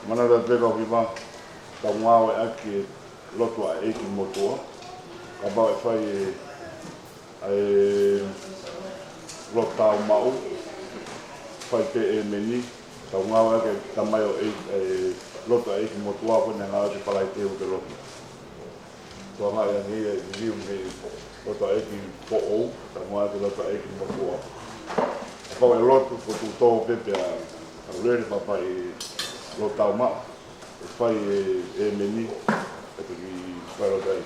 Mana da pega viva ka ngau aki lotu a eki motua ka ba fai ai lota mau fai pe e meni ka ngau aki tamayo e lotu a eki motua ko na ngau te palai te o ke lotu to nga ya ni viu me lotu a eki po o ka ngau aki lotu a eki motua pa e lotu ko tu to pepe a lere papa e lo tau ma e fai e meni e te ki paradai.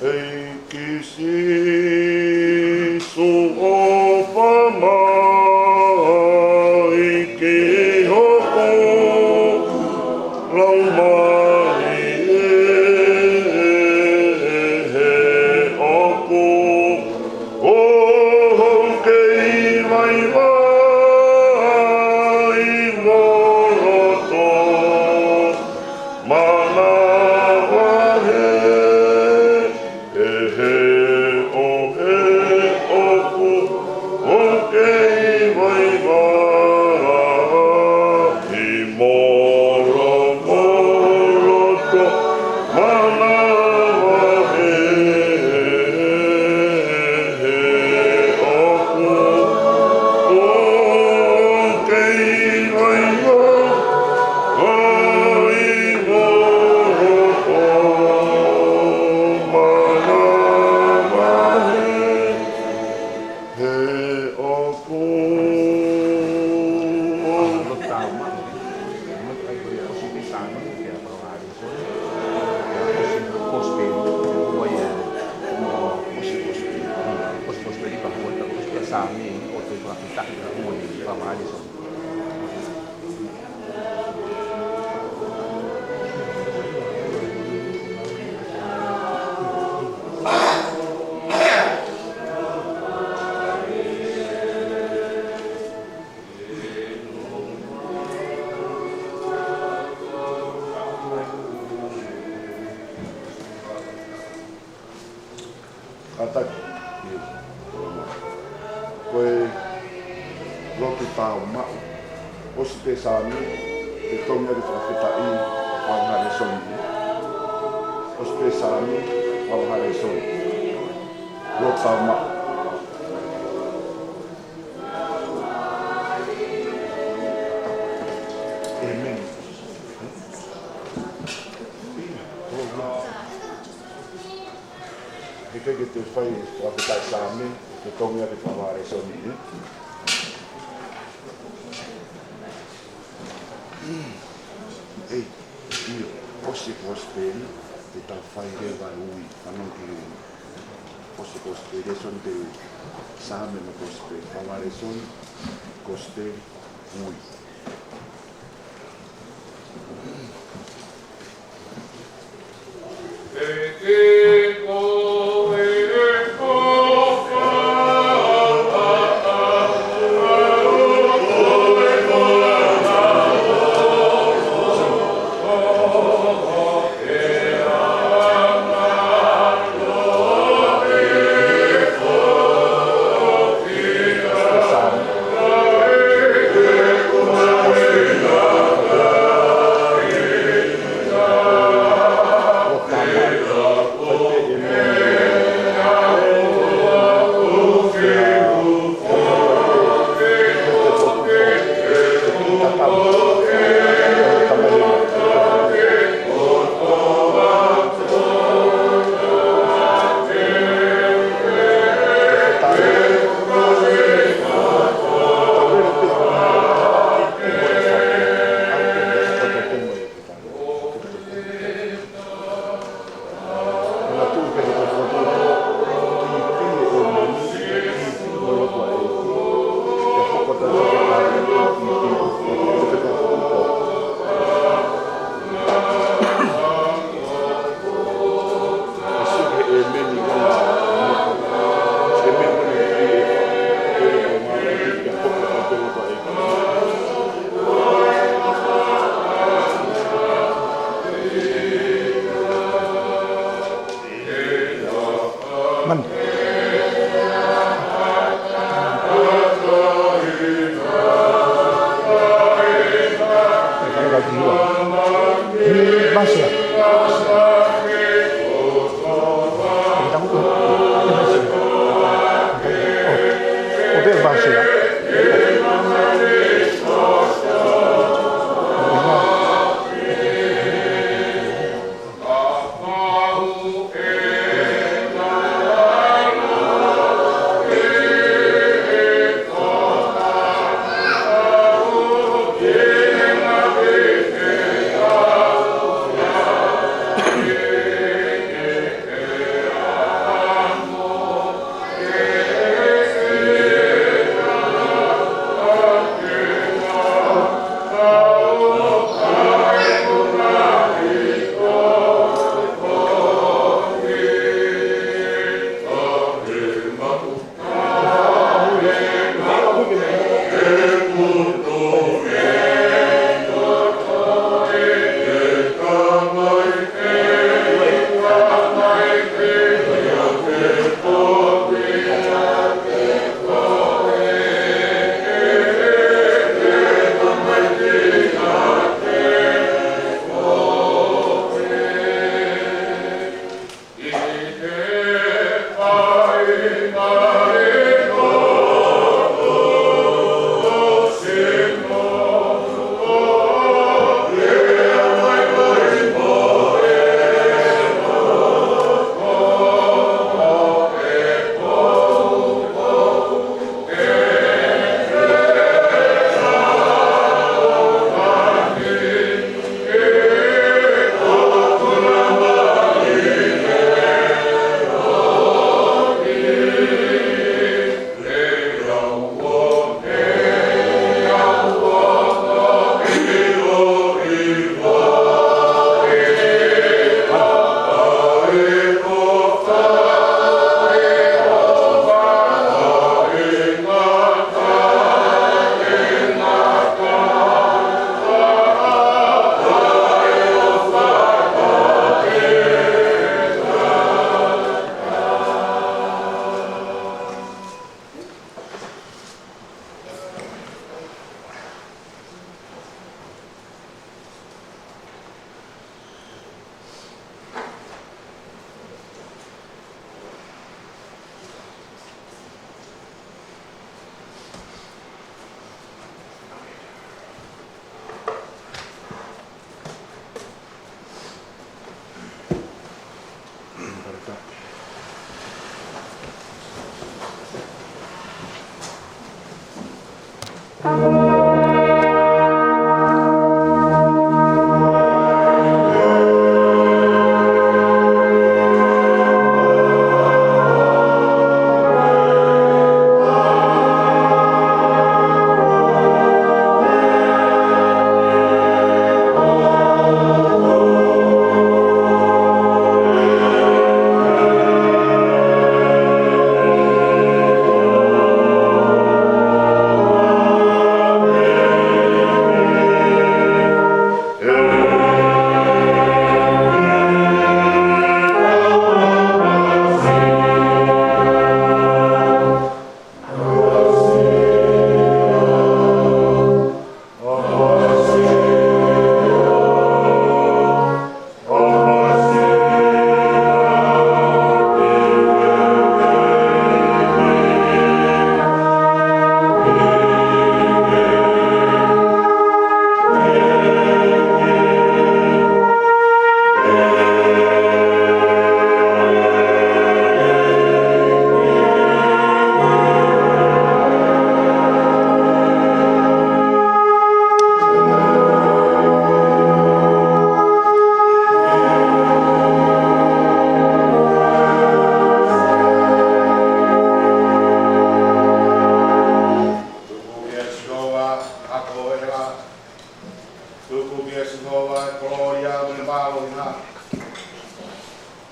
Ei que se sopa mai que hopo lau mai opo o que vai vai moroto mana atak koe lotu tau mau o si te sami te tonga de whakita i wangare soni o si te sami wangare soni lotu tau mau amen que te fai whakita i sami te tonga de wangare soni Ei, io, posso posteri, te tal fai reva ui, anong ki posso posteri, son te same no posteri, pamare son posteri ui. Te ko e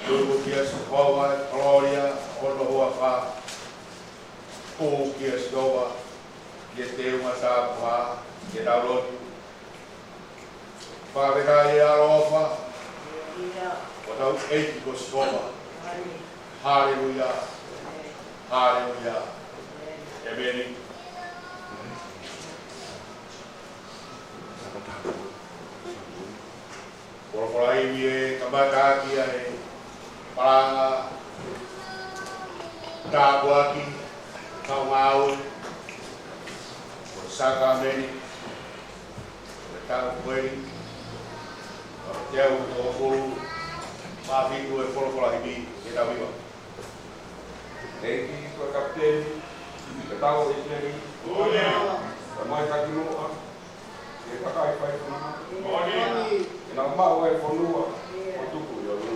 Lugu kia Sikowa, Gloria, ono hua ka pū kia Sikowa, kia te unga sāpuha, kia taulotu. Whāweka i arofa, o tau eiti ko Sikowa. Hallelujah, hallelujah, amen. Kora iwi e kamata kia e paranga tāpuaki, kaungau, saka meni, tāpu kweri, teo o furu, mafiku e kora iwi e tawiwa. Eiki ko kapteni, ke tau e tēri, ka mai ka kinua, ke kakai whai whanama. E nā mau e whanua, o tuku i aru.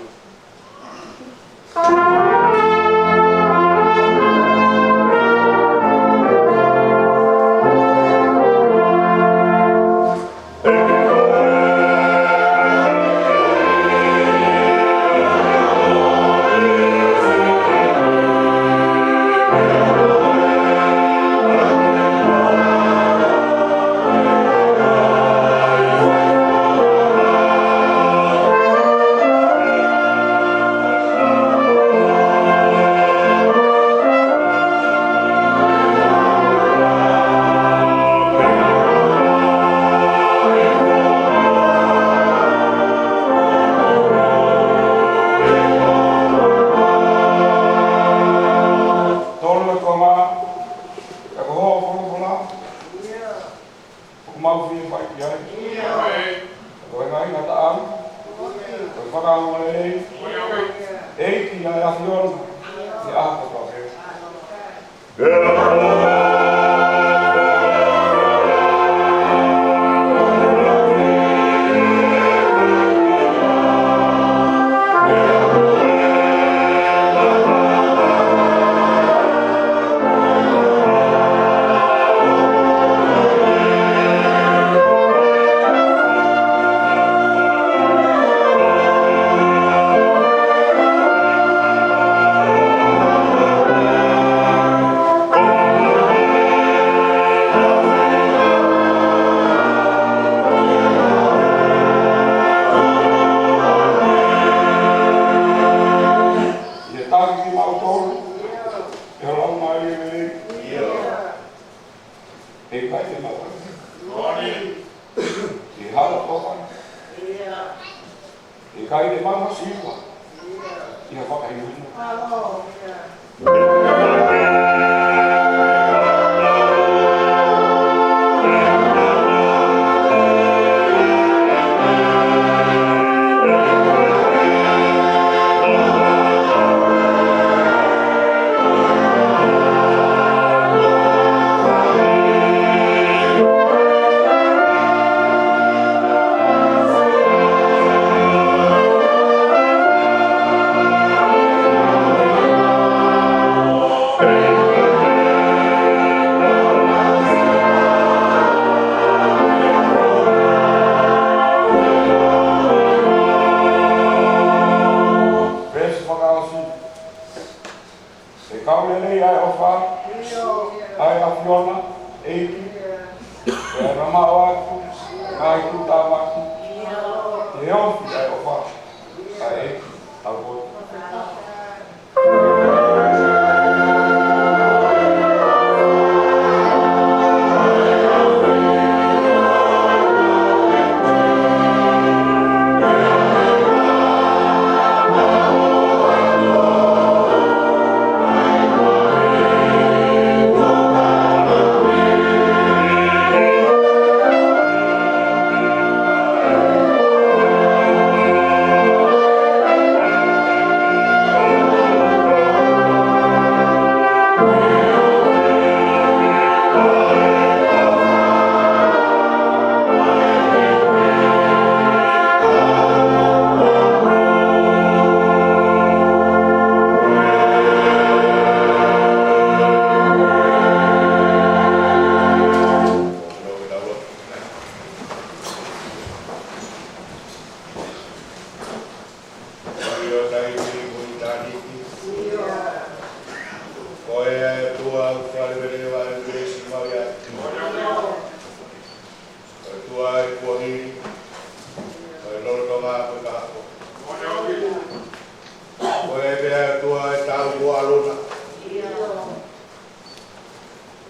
Koe bea tua e tau kua aluna.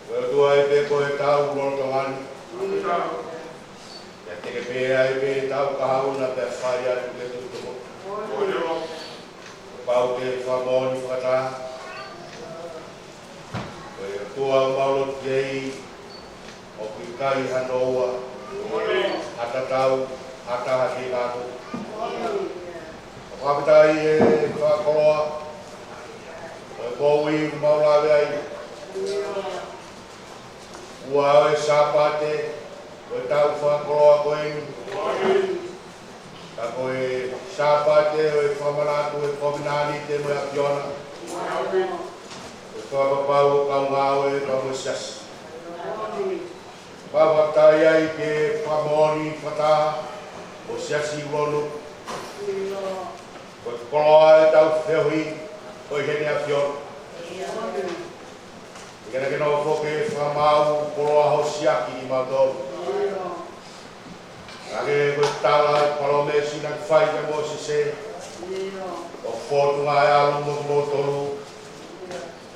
Koe tua e pe koe tau lolo tongani. Ya teke bea e pe tau kahauna pe whai atu ke tutuko. Pau ke whamoni whakataha. Koe tua maulot kei o ki kai hanoua. Hata tau, hata hati kato. Whapitai e whakoroa. Koe koui maulawe ai. Ua e sapate. Koe tau whakoroa koe ni. Ka koe sapate o e whamanatu e kominani te moe a piona. Koe whakapau o kaungao e kaunga siasi. Whapatai ai ke whamoni whataha o siasi uronu. Koe koloa e tau whehui koe hene a piona. Kena kena o whoke whamau koloa ho siaki i mautoro. Kage koe tala e palome sina ki whai ka mo se o whotunga e alu mo motoru.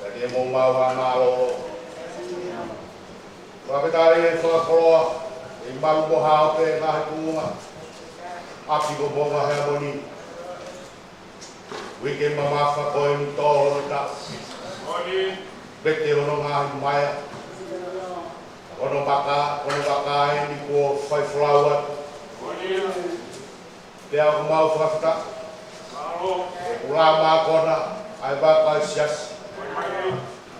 Kage mo mau hanalo. Whapetai e whakoroa e maru mo hao pe ngahe kuunga. Api ko monga hea moni. Wike mamafa koe ni tōho ni tau. Bete ono ngahi maia. Ono baka e ni kua whai flauat. Te au mau whakata. E kula maa kona ai baka e sias.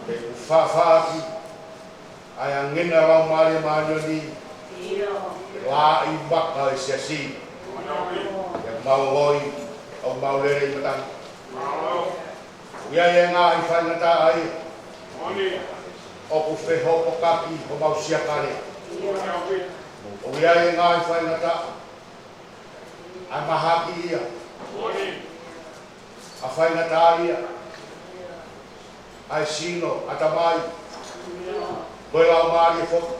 E whawhaki. Ai angena rau maari maanyo ni. La i baka e siasi. E mau hoi au mau lere i matang. Ia e ngā i whaingata ai. O ku whehopo kaki o mau siakare. O ia e ngā i whaingata. Ai mahaki ia. A whaingata ia. Ai sino, atamai. Koe lau maari e whoko.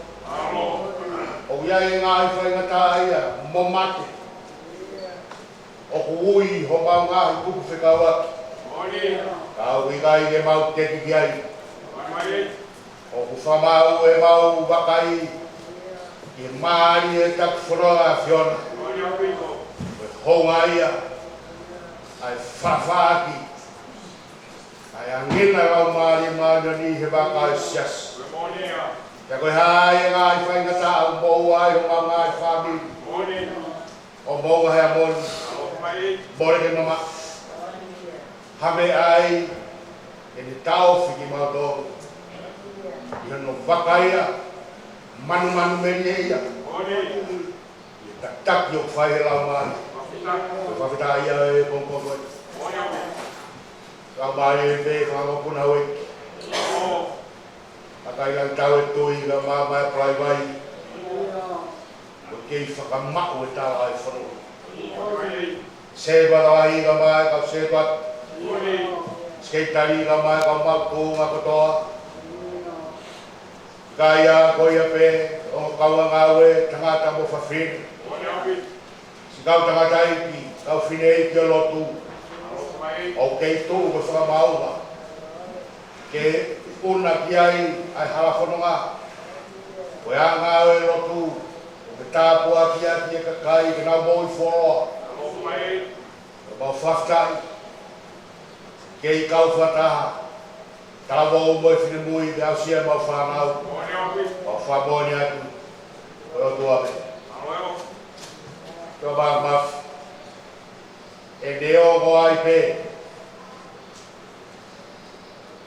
O ia e ngā i whaingata ia. Momate. O ku ui ho mau ngā i kuku whekaua. Kau ikai e mau teki ki ai. O ku whamau e mau wakai. I maari e tak whoroa a whiona. Koe honga ia. Ai whawhaki. Ai angina rau maari maari ni he waka e sias. Ka koe hai e ngā i whaingata au mou ai o mau ngā i whami. O mou hea moni. Bore ke mama. Hame ai e ni tau whiki mautoro. I hono whakaia. Manu meri eia. I tataki o whai he lau maari. Koe whawhita ia e kongkoro e. Kau maari e pe whangopuna oi. Akai ang tau e tui ka mama e plai vai. Koe kei whakamau e tau ai whanua. Seba tawahi ka mai kau sebat. Skeitari ka mai kau mautunga kotoa. Kaya koia pe o kaua ngawe tangata mo whawhine. Si kau tangata iki, kau whine iki o lotu. O kei tū ko whakamaunga. Ke una ki ai harafononga. Koe a ngawe lotu. O ke tāpua ki a ki e kakai ke nau moi whoroa. Mau whaftai. Kei kau whataha. Tāwau moi whine mui te au sia mau whanau. Mau whamoni atu. Koe o tuawe. Koe maa maf. E neo mo ai pe.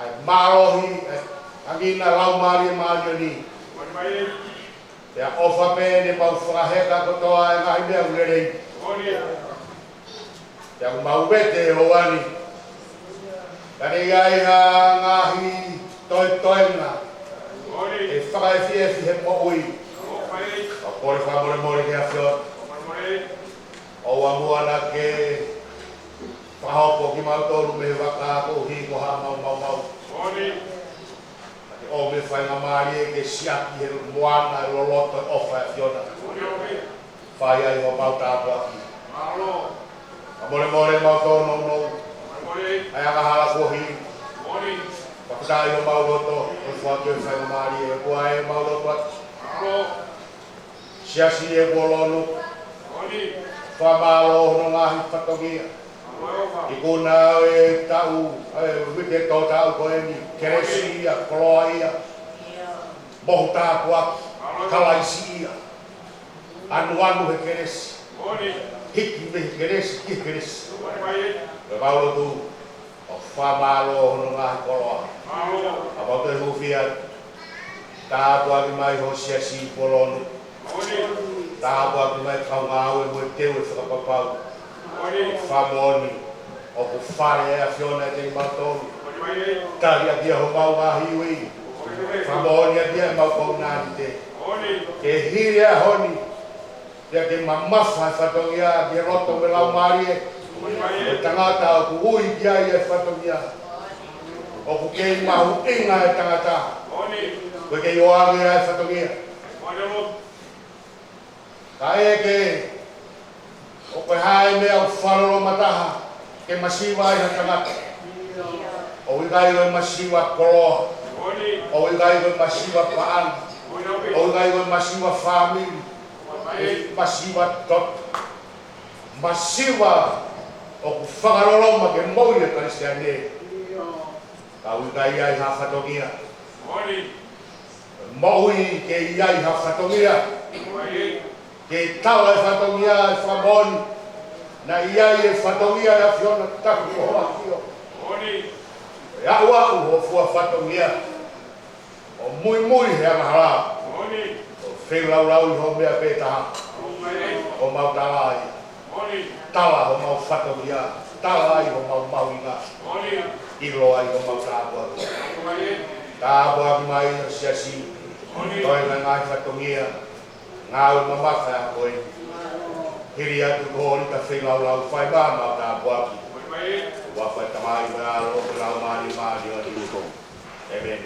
Ai marohi. Angina lau maari maari ni. Te a ofa pe ne mau whakaheka kotoa e ngahi mea urerei. Te a mauwete ho wani. Kare iai ha ngahi toenga. E whakaewhi he mo ui. O kore whamore ke a whiot. O amuana ke whahopo ki mautoru me waka ko hi ko ha mau. O me whainga maari e ke siaki he moana e loloto e ofa e whiona. Whai ai ho mau tāpua ki. Amore mautoru no. Ai akahala kuhi. Pakutai o mauloto, o fuaki o whai mamari e kua e mauloto. Siasi e bolonu. Whamalo no ngahi patogia. I kuna e tau, wike tau tau koe ni keresi ia, koloa ia. Mohu tāpua, kalaisi ia. Anu he keresi. Hiki me he keresi, ki keresi. E mauloto. O whamalo no ngahi koloa. Apau te hufia. Tāpua ki mai ho siasi bolonu. Tāpua ki mai kaungau e mui teu e whakapapau. Whamoni o ku whare e a whiona e te mautonu. Tari a kia ho mau ngā hiwi. Whamoni a kia mau kau nāni te. Ke hiri a honi. Ia ke mamafa e whatongia, ke roto me lau maari e. E tangata o ku ui kia i e whatongia. O ku kei mahu inga e tangata. Koe kei oangi e whatongia. Ka e ke o koe hae mea o wharoro mataha ke masiwa i ha tangata. O ikai koe masiwa koloa. O ikai koe masiwa paana. O ikai koe masiwa whamiri. Masiwa tot. Masiwa o ku whakaroroma ke moui e Kristiane. Ka ikai ai ha whatongia. Moui ke iai ha whatongia. Ke tala e whatongia e whamoni. Na iai e whatongia e a whiona taku o hoa kio. E au ho fua whatongia. O mui he angahara. O whenaulau i ho mea pētaha. O mau talai. Tala ho mau whatongia. Tala i ho mau mauinga. Ilo ai ho mau tāpua. Tāpua ki mai o siasi. Toi na ngai whatongia. Ngau mamaka a koe. Hiri atu kohori ta whenaulau whai māma o tāpua ki. Wawhai tamai mai alo o lau mani o ni. Amen.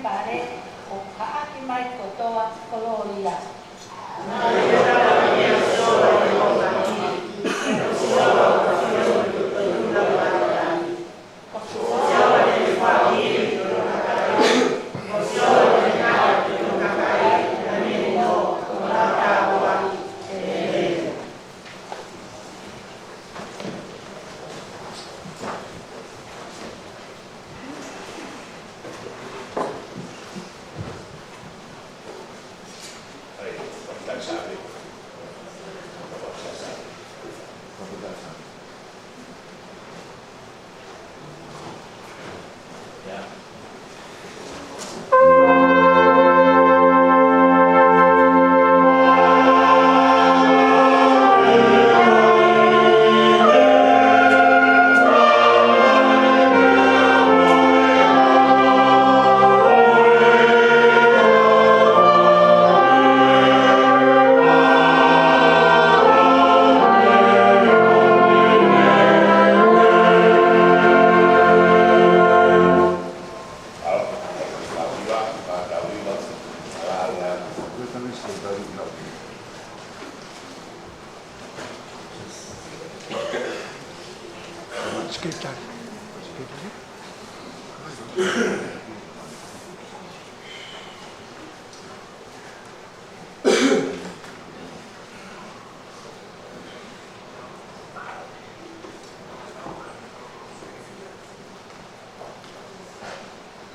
pare o kaaki mai kotoa koloria.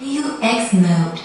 UX mode.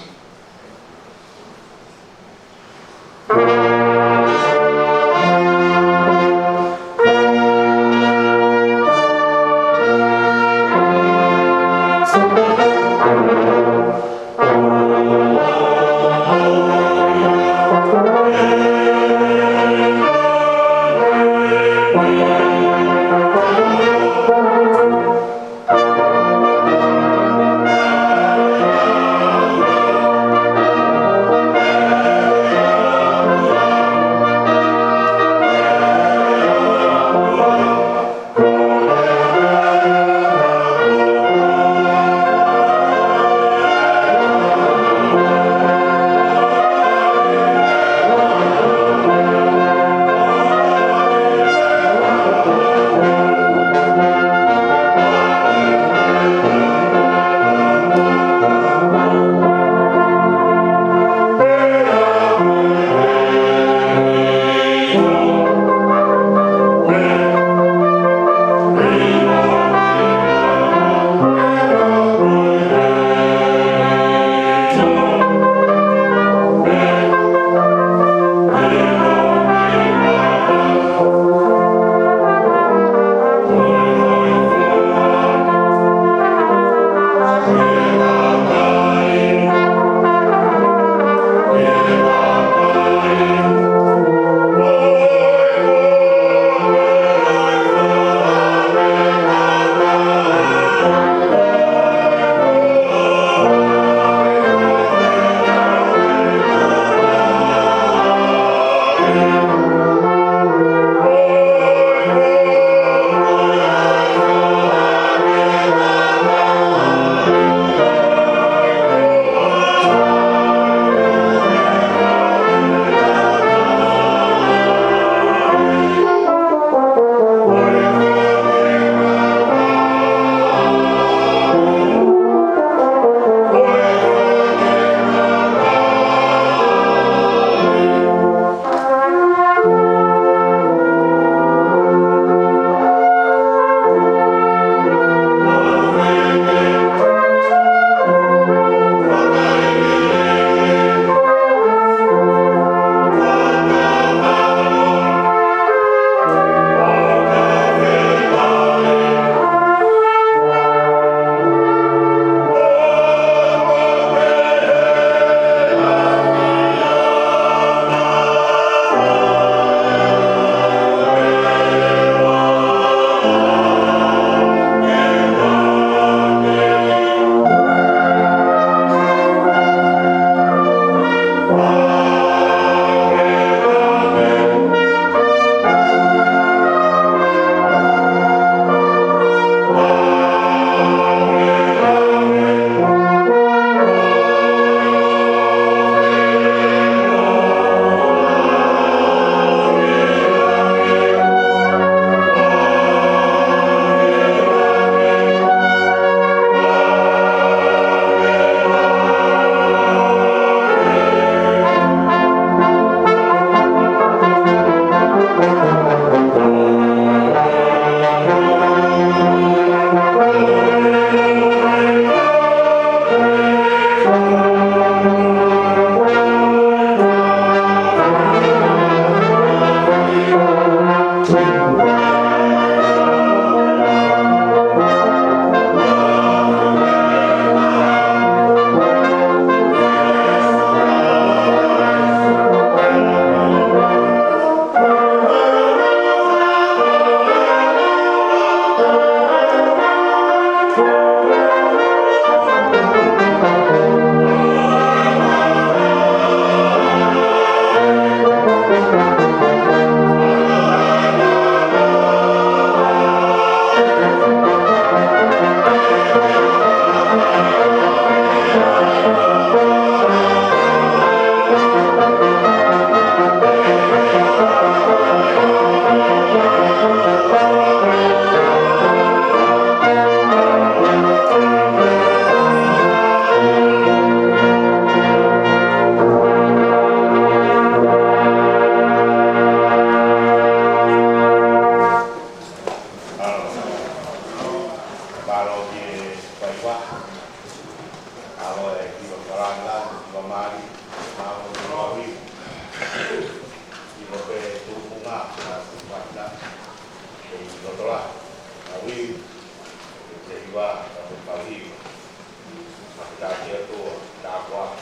mari mau mawi di mope bunga pada di lotola mawi jiwa mawi maka dia tu dakwah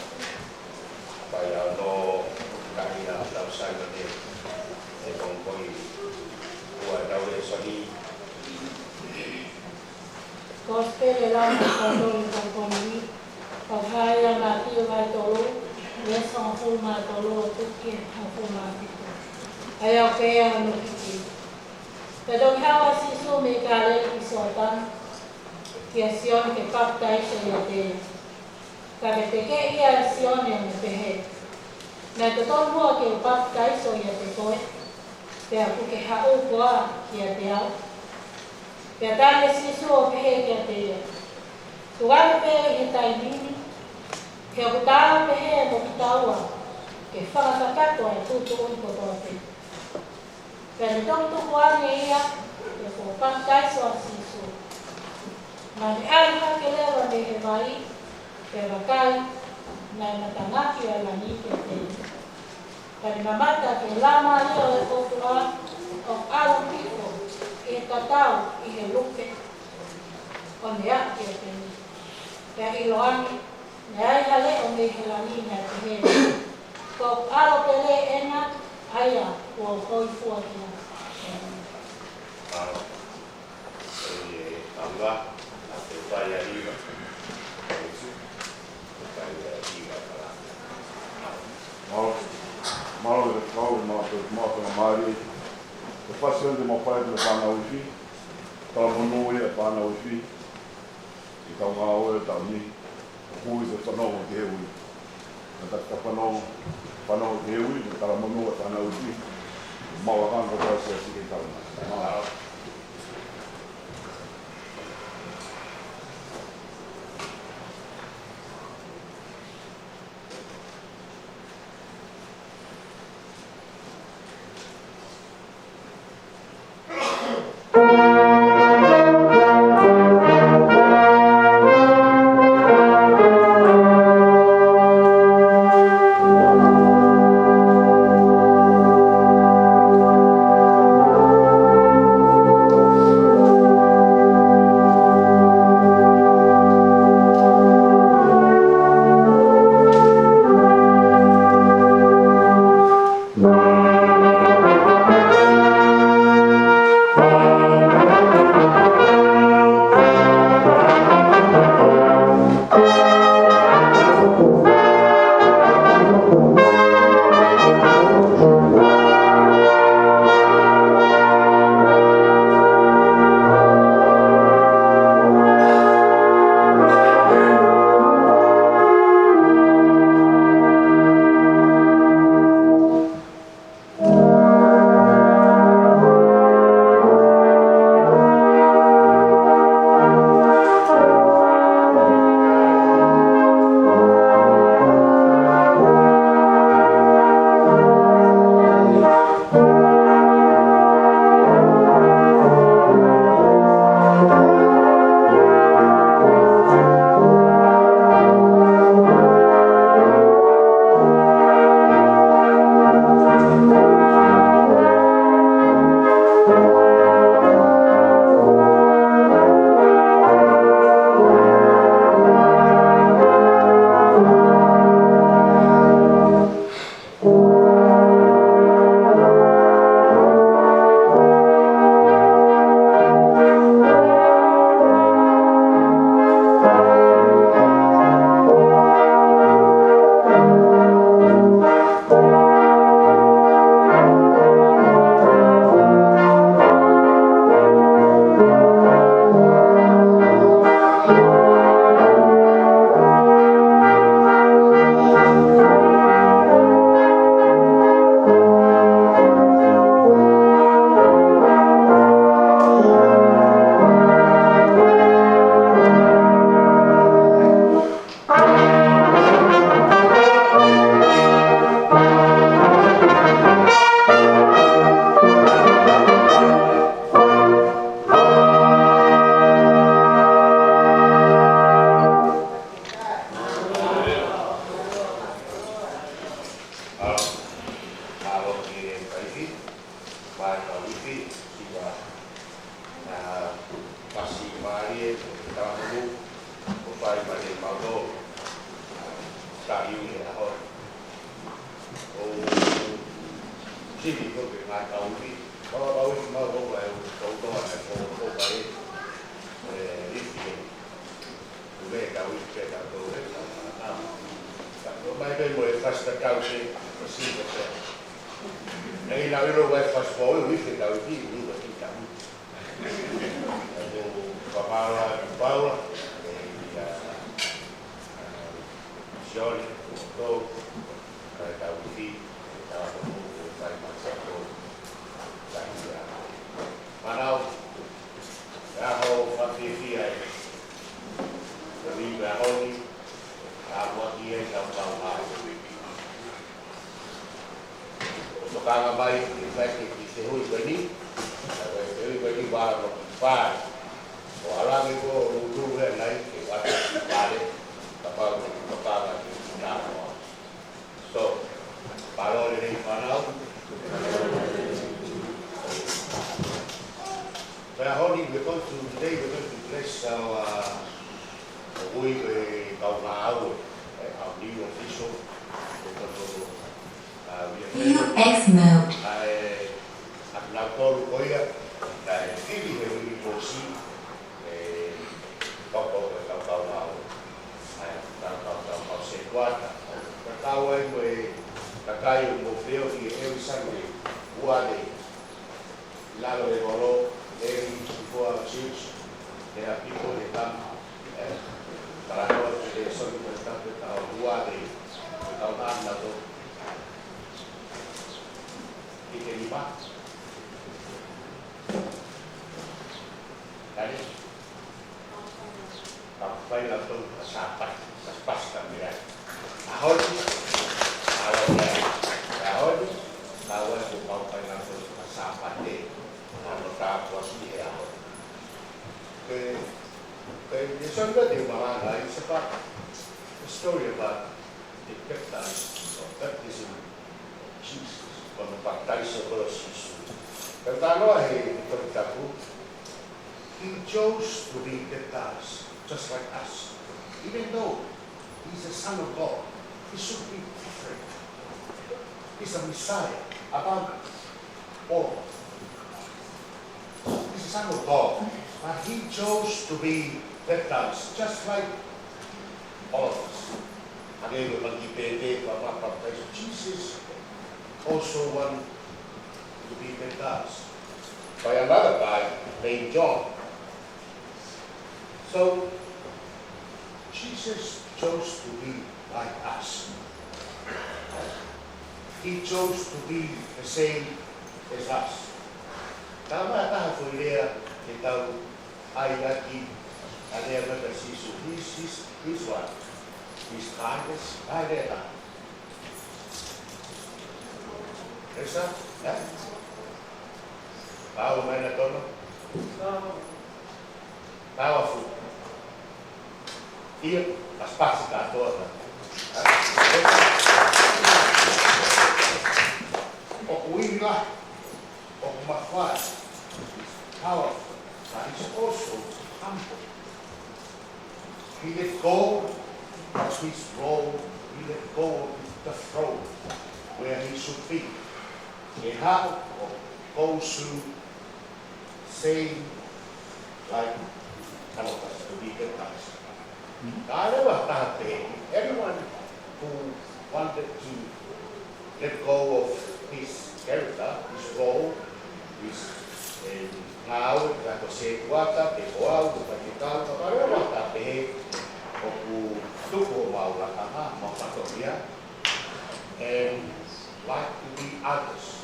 supaya no kaya lausan dia kongkoi buat dawe soni Gospel dalam kondom kompromi, pagaya natin ay tolo, yes ang forma tolo, tukin ang forma dito. Ayaw kaya ang nakikita. Kadang hawa si Sumi kare isotan, kiasyon ke kaptay sa yate. Kabeteke iya asyon yang nepehe. Na totoo mo ke kaptay sa yate koe, kaya ku ke hao kwa yate au. Kaya dahil sisu o pehe kaya teya. Tuwag pehe hitay nini. Kaya kutawa pehe mo kitawa. Kaya whakakato ay tutuon ko tote. Kaya nitong tukuan niya iya. Kaya kung pangkay so sisu. Mani ay hakelewa ni hemai. Kaya bakay na matangaki alani kaya teya. Kaya mamata kaya lama niya o kutuan o along piko. Itatau ihelupe onea kiateni ya iloani ya hale onde helani na tehe ko alo pele ena aya ko koi fuatia Allah supaya iba supaya iba Malo de kau mau mari. Lepas itu dia mau pai le pana ufi. Kalau menui le pana ufi. Kita ngau le tani. Hui se tono ke hui. Nata ka pano ke hui kalau menui pana ufi. Mau akan ko sa si kita. ho. O sini ko ke ngai tau ni. Kalau tahu semua kau tahu ada kau baik ini. Boleh kau kita tahu kalau baik boleh fast kau sih mesti betul. Yang ini lalu boleh fast forward ini kau ini berarti kamu. Paula, Johnny, Go, Daudi, Manau, Raho, Fafifi, Ravi Rahoni, Awaki, Kampau, untuk orang baik, efektif di seluruh bani baru far. Orang itu dulu kan naik ke atas balik, kapal di dalam. So, kalau dari mana? Today we're going to bless our our new official. UX mode. Aku nak tahu kau ya, ini yang kita see. Kau sequata. Kau kayu museo di Eusani, Uade, Lago de Golo, Eri, Fua, Chips, de la Pico de Tam, para todos que son importantes para Uade, para Nando, y que ni más. Tadi, sampai langsung ke sapat, pas kami ya. Ahon, ahon, tahu aku sampai langsung ke sapat deh, kalau tak puas dia ahon. Ke sana di mana lain sebab the story about the baptism of baptism Jesus, pembaptisan Yesus. Pertama hari beritahu. He chose to be baptized, just like us. Even though he's the Son of God, he should be different. He's a Messiah, above all. He's the Son of God, but he chose to be baptized, just like all of us. Jesus also wanted to be baptized by another guy named John. So, Jesus chose to be like us. He chose to be the same as us. Tama tayo po niya itaw ay lagi alaya na Jesus. He's what? He's kindness. Ay neta. Esa? Ya? Bawa may na tono? Powerful. Hier, as passa toda. O kuinga, o mafai, powerful, but he's also humble. He let go of his role, he let go of the throne where he should be. And how goes to say, like, to be baptized. Everyone who wanted to let go of his character, his role, his now, kako sequata, pecoal, pakital, kaparewa, tape, oku tuko maulakama, mapatoria, and like to be others.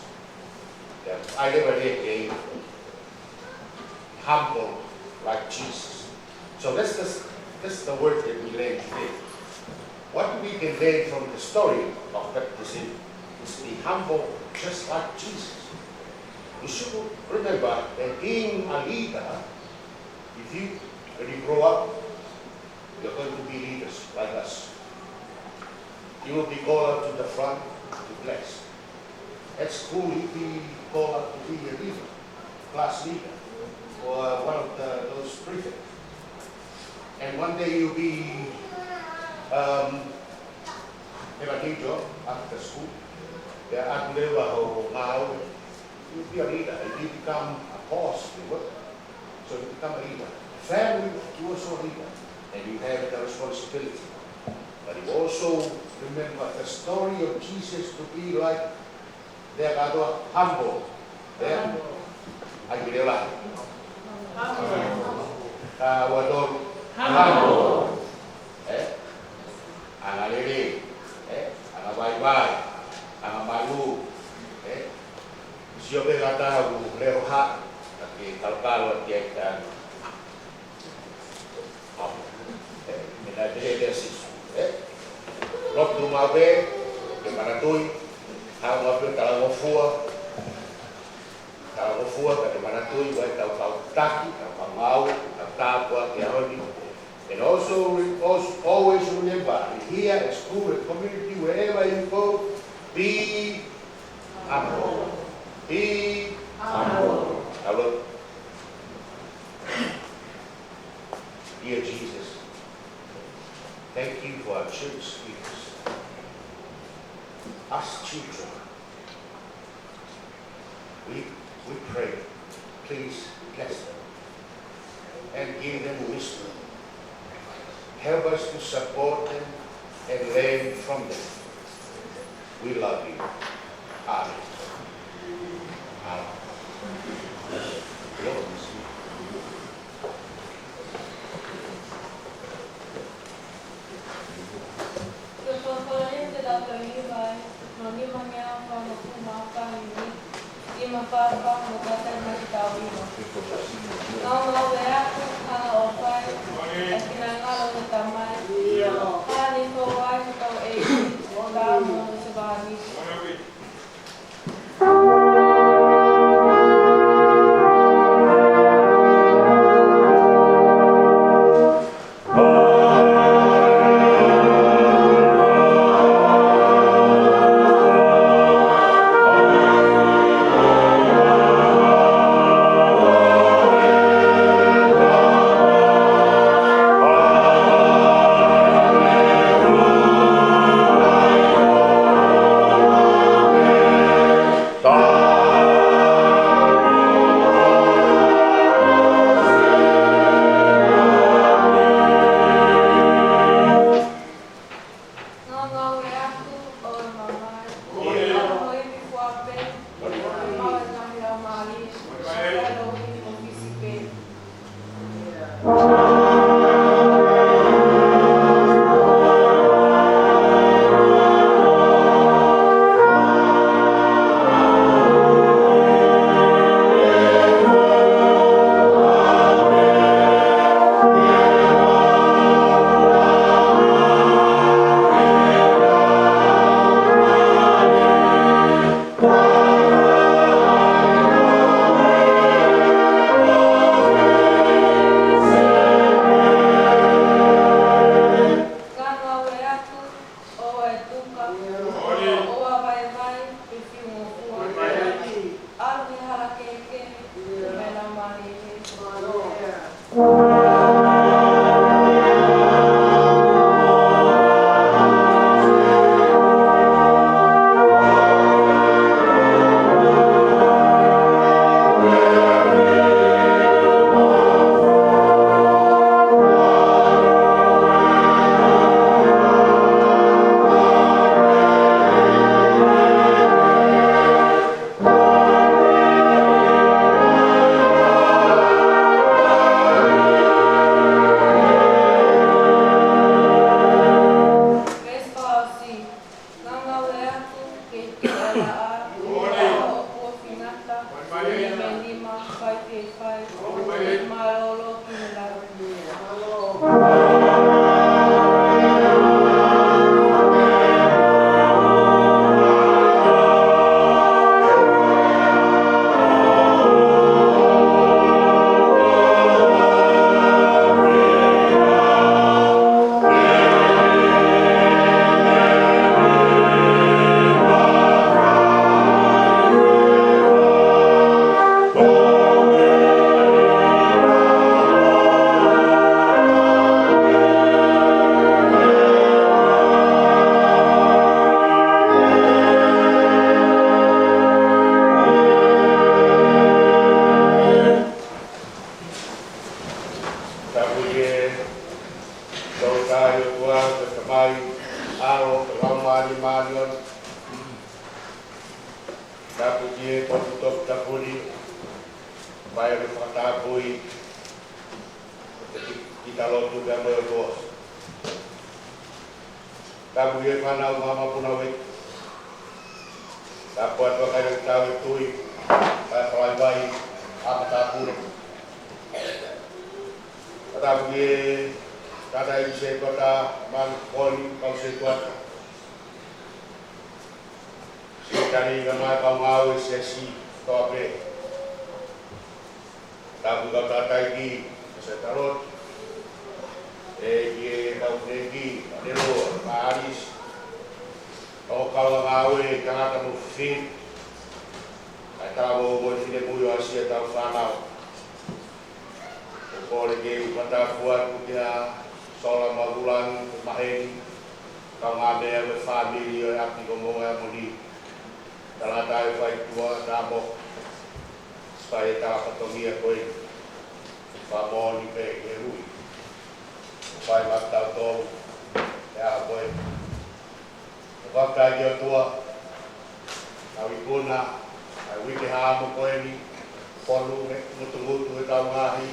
I never did a humble like Jesus. So that's the word that we learn today. What we can learn from the story of baptism is to be humble just like Jesus. You should remember that being a leader, when you grow up, you're going to be leaders like us. You will be called up to the front to bless. At school, you'll be called up to be a leader, class leader, or one of those prefects. And one day you'll be teacher after school. At level now, you be a leader. You become a boss. So you become a leader. Family, you also a leader, and you have the responsibility. But you also remember the story of Jesus to be like they are humble. I will like. Humble. Ang alili, ang baybay, ang malu, siya kata leroha, tapi kalkal kita, minadili desis, rok dumabe, kemanatui, hang wapi talangofua, kemanatui, buat tau taki, tau mau, tau tapua, tiaroni. And also always remember, here at school, at community, wherever you go, be humble. Be humble. Hello. Dear Jesus, thank you for our church leaders. Us children, we pray, please bless them and give them wisdom. Help us to support them and learn from them. We love you. Amen. Dapu dia kontop tapuri, bayar fatabui, kita lo juga berdoa. Dapu dia mana mama punawik, dapat pakai tahu tui, pakai bayi, apa tapur. Dapu dia kata isi kota mangkoli kau sesuatu. Dari gamai kau ngau sesi tope, tabu kau tatai ki setarot, ye kau pergi, dero Paris, kau ngau jangan kamu fit, kau mau tidak punya asia tahu fanau, kau lagi pada buat punya soal magulan mahen, kau ngambil family aktif ngomong yang mudi. Dalam tahu baik tua damok supaya tak ketongia koi pamon ipe gerui supaya mata tol ya koi waktu dia tua kami puna kami dihamu koi ni polu mutu tahu ngahi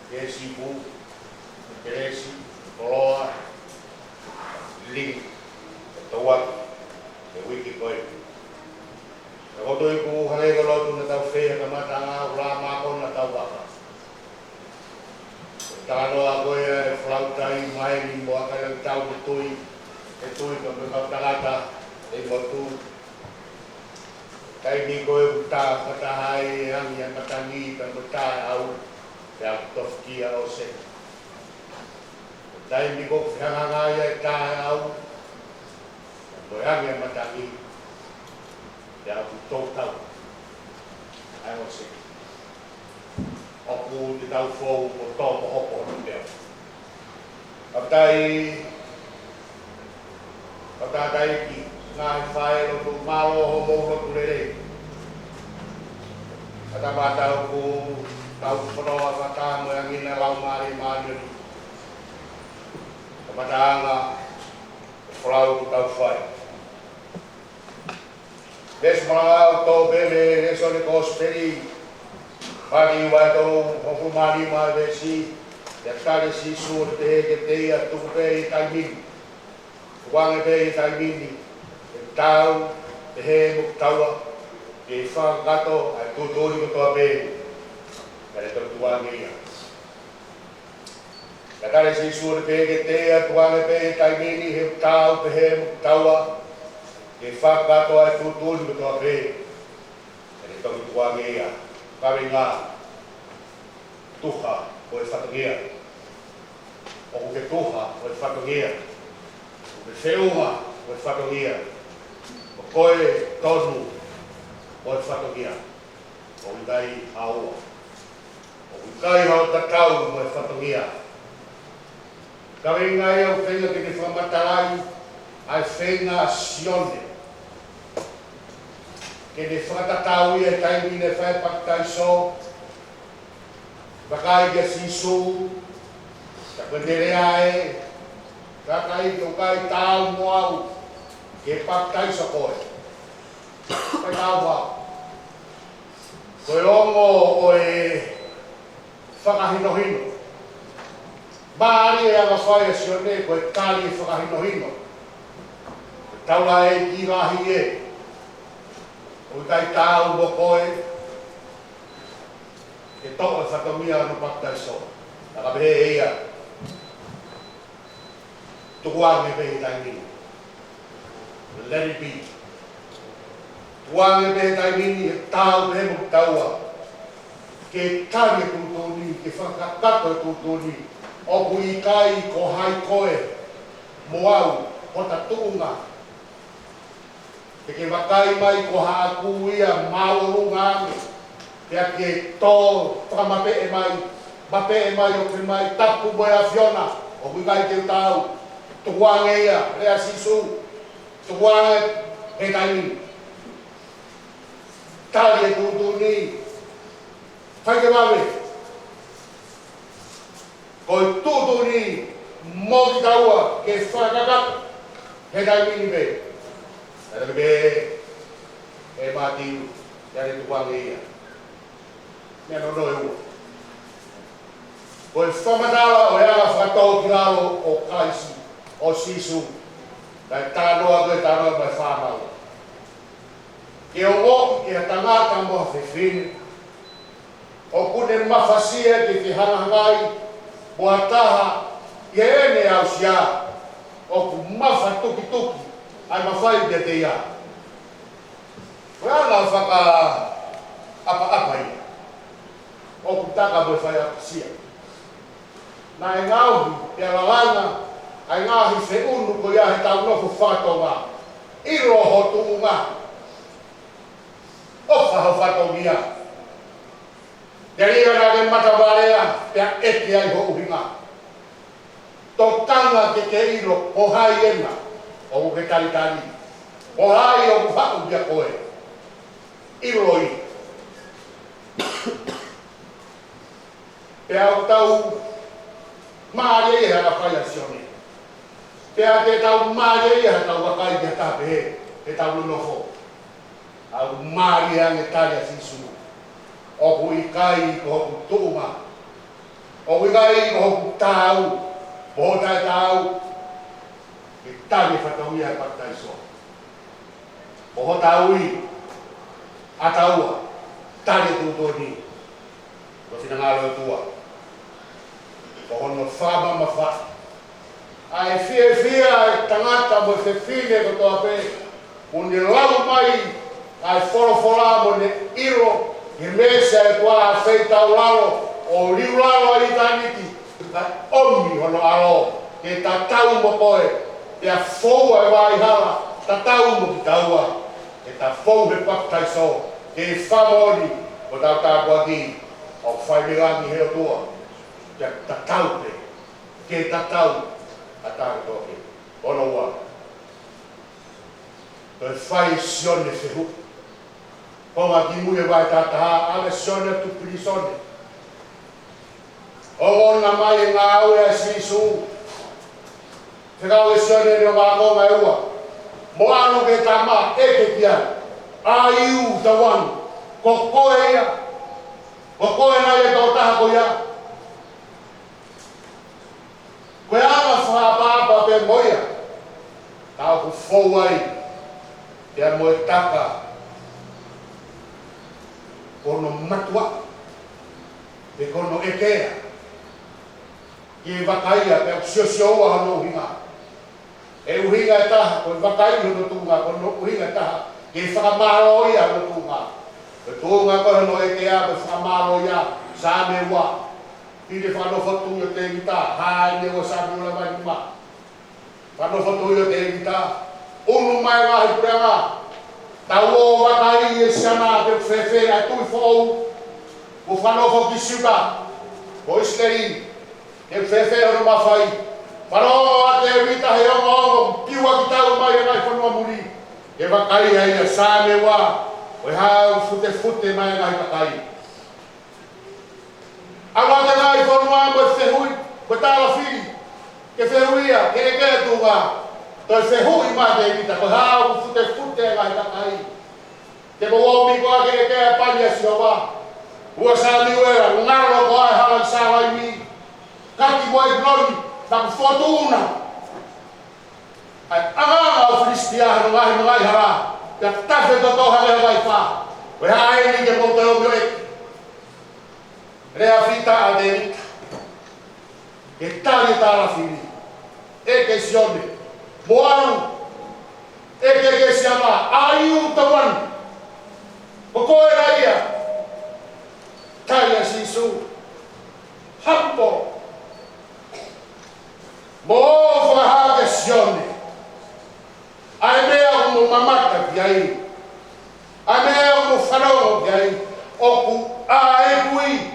kesibu keresi koloa ling tuak wiki koi. Kalau tu ibu hari kalau tu nak tahu fair kama tanga ulama pun nak tahu apa. Kalau aku ya flautai main buat kalau tahu betul itu kalau tanga betul. Tapi ni kau buta kata hai yang matangi kan buta au yang tofki au se. Tapi ni kau jangan ngaya ta au. Yang matangi. Ya betul tahu, ayo sih. Aku tidak tahu betul apa dia. Kata ki ngai file untuk malu homo untuk lele. Kata batal aku tahu pernah kata yang ini lau mari mari. Kata anga, flow tahu file. Des malau to bele esole kosperi pagi wato hofumali ma desi ya kare si sur te ke te ya tu pe tamin wang pe tamin tau he muktawa ke fa gato a tu dori ko pe kare to tuang ya kare si sur te ke te ya tuang pe tamin he tau he muktawa ke whakato ai tutun beto ape. Jadi tau tua ngea, kare ngā tuha o e whatangea. O ke tuha o e whatangea. O ke wheunga o e whatangea. O koe tonu o e whatangea. O ikai aua. O ikai hao tatau o e whatangea. Kare ngā au whenga ke te whamatarai ai whenga sione. Que de whakatatau ia taimi ne whai pakitai so, wakai kia sisu, ka penderea e, kakai ki ukai tau moau, ke pakitai so koe. Kai tau moau. Koe ongo o e whakahinohino. Maari e anga whai a sione, koe tali e whakahinohino. Taula e ki rahi e. O kai tau mo koe ke toko e whakamia no pakitai so. Naka behe eia. Tukuange behe taimini. Let it be. Tukuange behe taimini e tau behe mo taua. Ke tari e tutuni, ke whakakato e tutuni. Oku i kai ko hai koe. Moau, o ta tuunga. Ke wakai mai ko haaku ia maurunga ke ke to pamape mai o ke mai tapu mo a Fiona o kai ke tau tuange ia rea sisu tuange e taimi tali tutuni fai ke mave ko tutuni mo taua ke whakaka he taimi ni be Ada be mati dari tukang ia. Ni no eu. Pois famadala o ela fatou kiralo o kaisi o sisu. Dai tanoa do tanoa mai fama. Que o que a tangata mo fefin. O kune mafasia que te hangai boataha e ene au sia. O mafa tuki tuki ai mafai de te ia. Wala faka apa ia. O kutaka mo fai sia. Na engau te lalanga ai ngahi se unu ko ia he tau no fatonga. Iro ho tunga. O fa fatongia. Dari orang mata balea pia eti ai ho uhinga. Tokanga ke iro o haiena o ke tali. O hai o fa u dia koe. Iroi. Pia o tau maria ia na faya sione. Pia ke tau maria ia tau wakai dia tape ke tau nofo. Au maria nge talia sisu. O hui kai ko tuma. O hui kai ko tau. Bo tai tau. Ke talia fatau ia patai so. Bo tau i ataua talia tutoni. Ko sinangalo tua. Ono fama mafa. Ai fia tangata mo se fine ko to ape. Unde lau mai ai fora mo ne iro i mesa ko a feita lalo o liulalo ai taniti. Ka omi ono alo ke tatau mo koe. Te a fou ai vai hala tatau mo taua. Ke ta fou he papai so. Ke famoni o tau ta ko ki. O fai mirangi he tua. Ya tatau pe, ke tatau atau toke, ono wa. Fai sione fehu, koma kimuye vai tataha, ale sione tu prisone. O na mai ngau e sisu, fekau sione no wa koma ewa. Mo ano ke tama eke kia, aiu tawan, kokoe ya, kokoe na ye tautaha ko ya. Koe ama whaapapa pe moia, tau ku fowai, te moe taka, kono matua, pe kono ekea, ki wakaia, pe siosio hano uhinga. E uhinga e taha, koe wakai hano tunga, kono uhinga e taha, ki whakamaro ia hano tunga. Pe tunga koe hano ekea, pe whakamaro ia, same wa. Ile whano whatu yo te evita, hai ne o sabi ula mai numa. Whano whatu yo te evita, unu mai wahi pureanga. Tau o wakai e siana te whewhe ai tui whou. O whano whoki siuka, o isleri, te whewhe anu mawhai. Whano o te evita he ongo, piwa ki tau mai e ngai whanua muri. E wakai hei a sāme wa, o hau fute mai e ngai wakai. Awa te ngai whanua mo whehui, ko tāla whiri, ke whehuia, ke eke tunga, toi whehui ma te evita, ko hau fute ngai takai. Te mo omi koa ke eke pania si owa, ua sa liwera, ngaro ko ai halang sa lai mi, kaki mo e glori, taku whotuna. Ai anga o Filistiaha no ngai hara, te tafe to toha lea vai wha, we hae ni ke mo te omio eki. Rea fita a te rita. Ke tari tāra whiri. Eke sione. Moaru. Eke ke siama. Aiu tawan. Kokoe na ia. Taia sisu. Hampo. Mo whaha ke sione. Ai mea umu mamata ki ai. Ai mea umu whanau ki ai. Oku a ekui.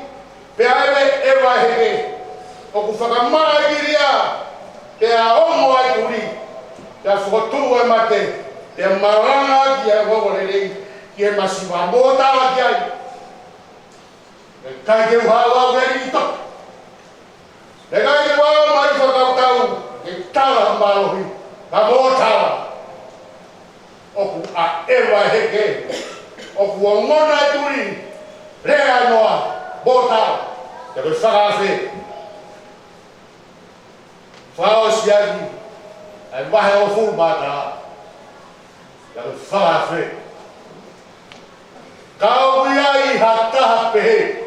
Pe aere e waheke, o ku whakamairia, te a ongo ai turi, te a whakaturu e mate, te a maranga ki a wawarerei, ki e masiwa mōtawa ki ai. E kai te uhawa veri i toki. E kai te wao mai whakautau, e tala marohi, ka mōtawa. oku a ewa heke, oku o ngona e turi, rea noa, bota, te koe whakawhi. Whao siagi, ai wahe o fulu bata, te koe whakawhi. Kau iai ha taha pehe,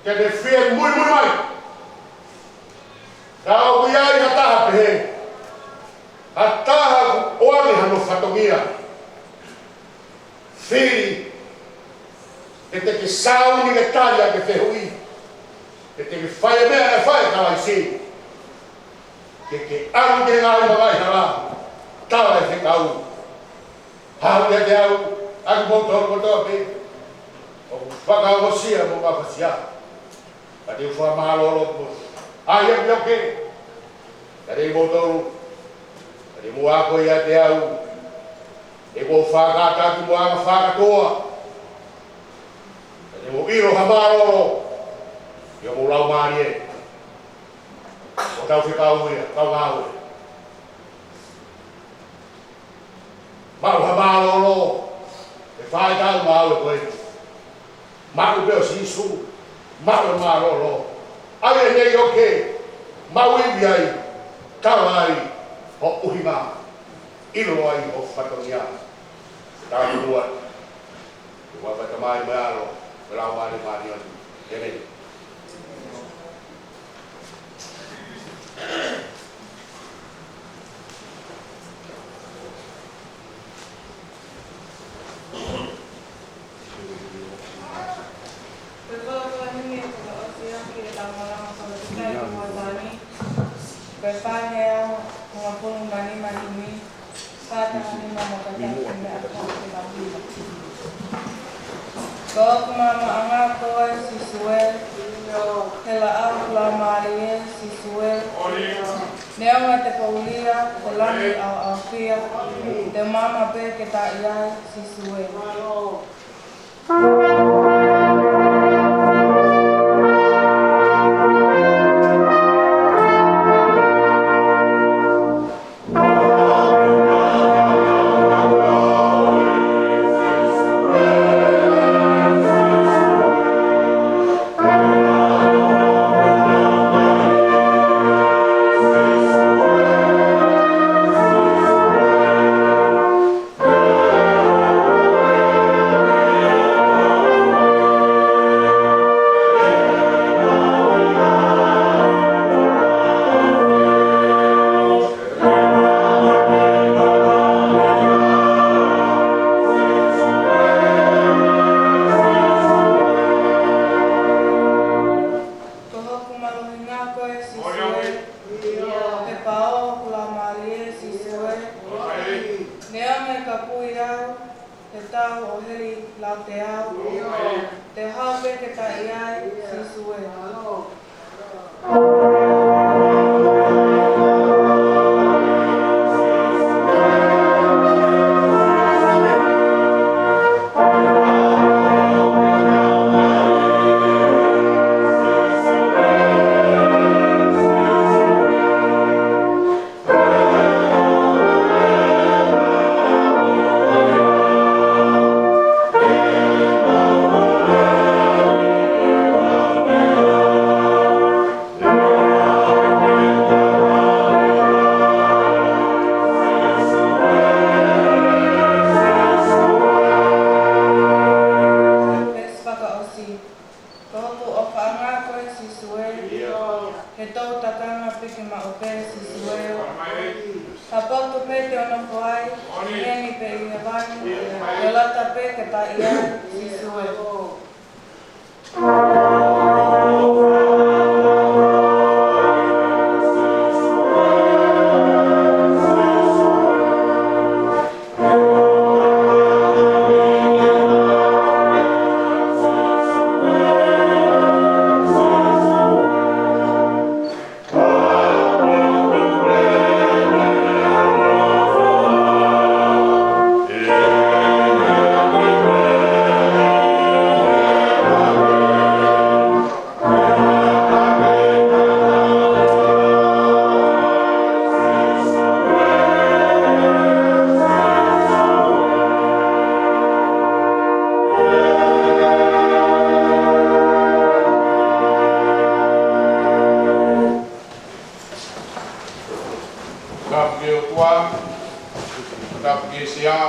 ke te whia mui mai. Kau iai ha taha pehe, ha taha oani hano whatongia. Whiri, ke te ke sauni ke talia ke whehui, ke te ke whaia mea na whaia tawai si. Ke aru ke ngāi magai hara, tawai te kau. Hau te au, aku motor kotoa pe, o whakao sia mo mawhasia. Ka te wha mahalolo po. Ai e pioke, ka te motoru, ka te mua koe ia te au, e ko whakata ki mua ka whakatoa. Ka te mo iro ha maroro, i o mo lau maari e. O tau whikau ia, tau ngāwe. Mau ha maroro, e whae tau māwe koe. Mau peo sisu, mau maroro. Ai e nei oke, mau iwi ai, tau ai, o uhinga, ilo ai o whatonia. Tau nua, e wapata mai mai alo, e lau maari maari anu, e nei. Berpahaya mengapung mani pada hari mama kata kami akan kita. Kau kumama angak kau siswe, hela aku lamarie siswe. Neo ngate paulia, kolani au afia, de mama pe kita ia siswe.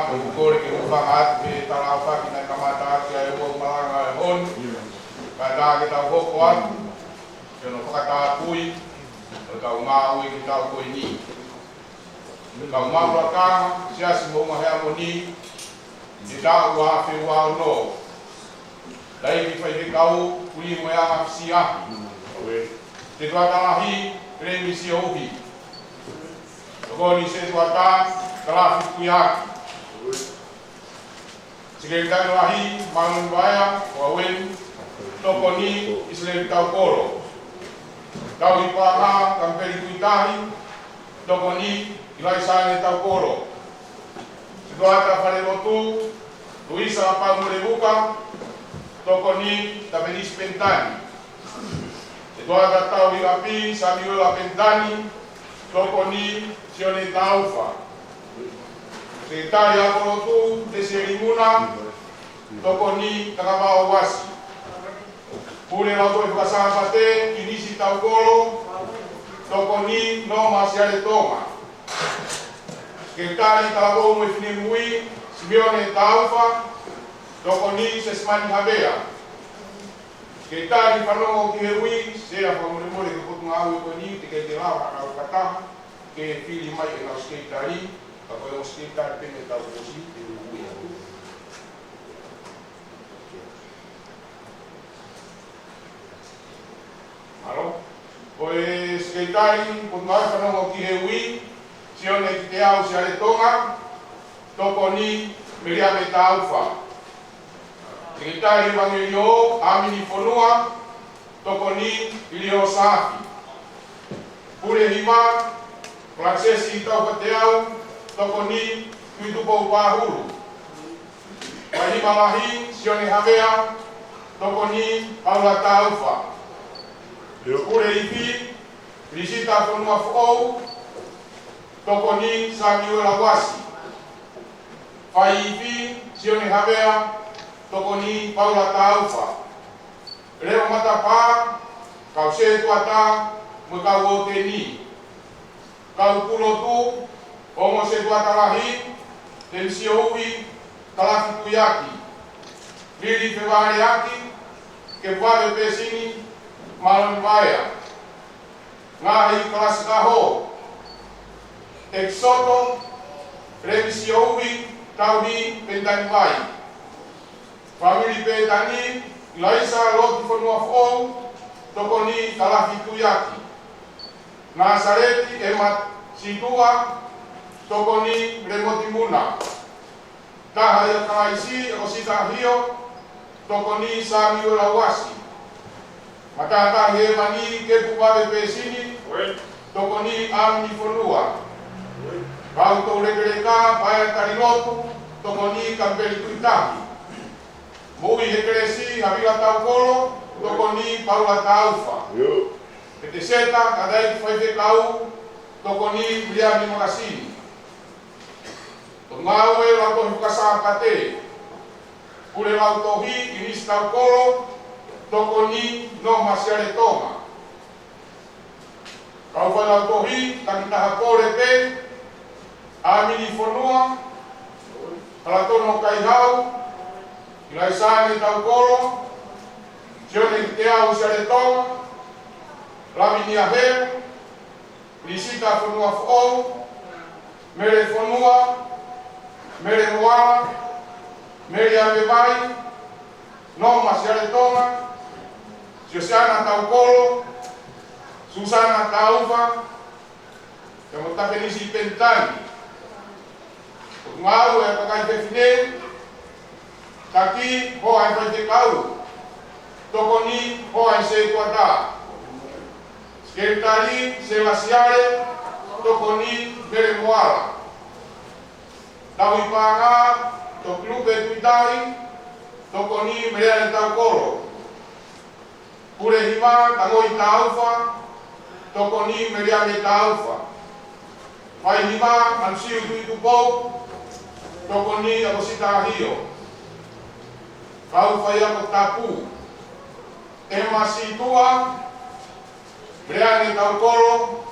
ke ukore ke ufangat pe talafa kina kamata ke ayo malanga hon kada kita hokoat jono kata kui kau mau kita kui ni kau mau belakang sia semua harmoni tidak wa fe wa no dai ki fai kau kuli moya sia te tua talahi remisi ohi Goni se tuata telah kuyak. Sekitar lahi mangun baya wawen tokoni Islam tau koro. Tau ipaha kamperi kuitahi tokoni ilai sane tau koro. Tuata pare lotu tuisa apa murebuka tokoni tabenis pentani. Tuata tau api sambil pentani tokoni sione taufa. Sekretari Apolotu Deserimuna tokoni takaba wasi. Pule lauto ifasabate kinisi taukolo tokoni no masiale toma. Sekretari talabo mwefinemui Simeone taufa tokoni sesmani habea. Sekretari panomo kiherui sea pamuremore keputungawi koni tiketelawa au kataha ke fili mai na sekretari ako yung sekretari pinetausi diuwi. Halo, poe sekretari putngai panomo kiherui sione kiteau siare tonga tokoni meriame taufa. Sekretari Evangelio Amini Fonua tokoni ilio safi. Pure hima praksesi tau pateau tokoni tuitu pau pahuru. Wahima lahi sione habea tokoni aula taufa. Pure ipi risita Fonua fou tokoni Samuel Awasi. Fai ipi sione habea tokoni Paula taufa. Leo matapa kau se tuata mekau teni. Kau pulo tu omo se tuata lahi dan siowi talaki kuyaki. Lili febare yaki ke pare pesini malam baya. Ngahi kelas kaho. Exodo revisiowi taudi pentani bai. Famili petani laisa loti fonua fou tokoni talahi tuyaki. Nasareti emat situa tokoni remotimuna. Tahaya kalaisi osita hio tokoni Samuel Awasi. Matata hemani kepupabe pesini tokoni Amni Fonua. Kau to legereka paya tarilotu tokoni kampeli kuitahi. Mui hekresi habila tau kolo tokoni Paula taufa. Kete seta kadai faife kau tokoni Briani Makasini. Tungawe lato hukasa kate. Kule lautohi inis tau kolo tokoni no masiare toma. Kau fa lautohi takita hakore te Amini Fonua kalatono kaihau ilaisani tau kolo, sione kitea usare tonga, lamini aheu, lisita Fonua fou, mere Fonua, mere moala, mere abebai, no masiare tonga, Siosiana tau kolo, Susana taufa, yamotakenisi pentani, ngaru ya pakai define, taki ho ai fai kau tokoni ho ai se tuata sekretari se lasiare tokoni bere moala tawi panga to klube tuitai tokoni bere tau koro pure hima tangoi taufa tokoni bere taufa fai hima mansiu tuitu pau tokoni abosita hio. Kau faya kotapu, emasi tua, Briani tau kolo,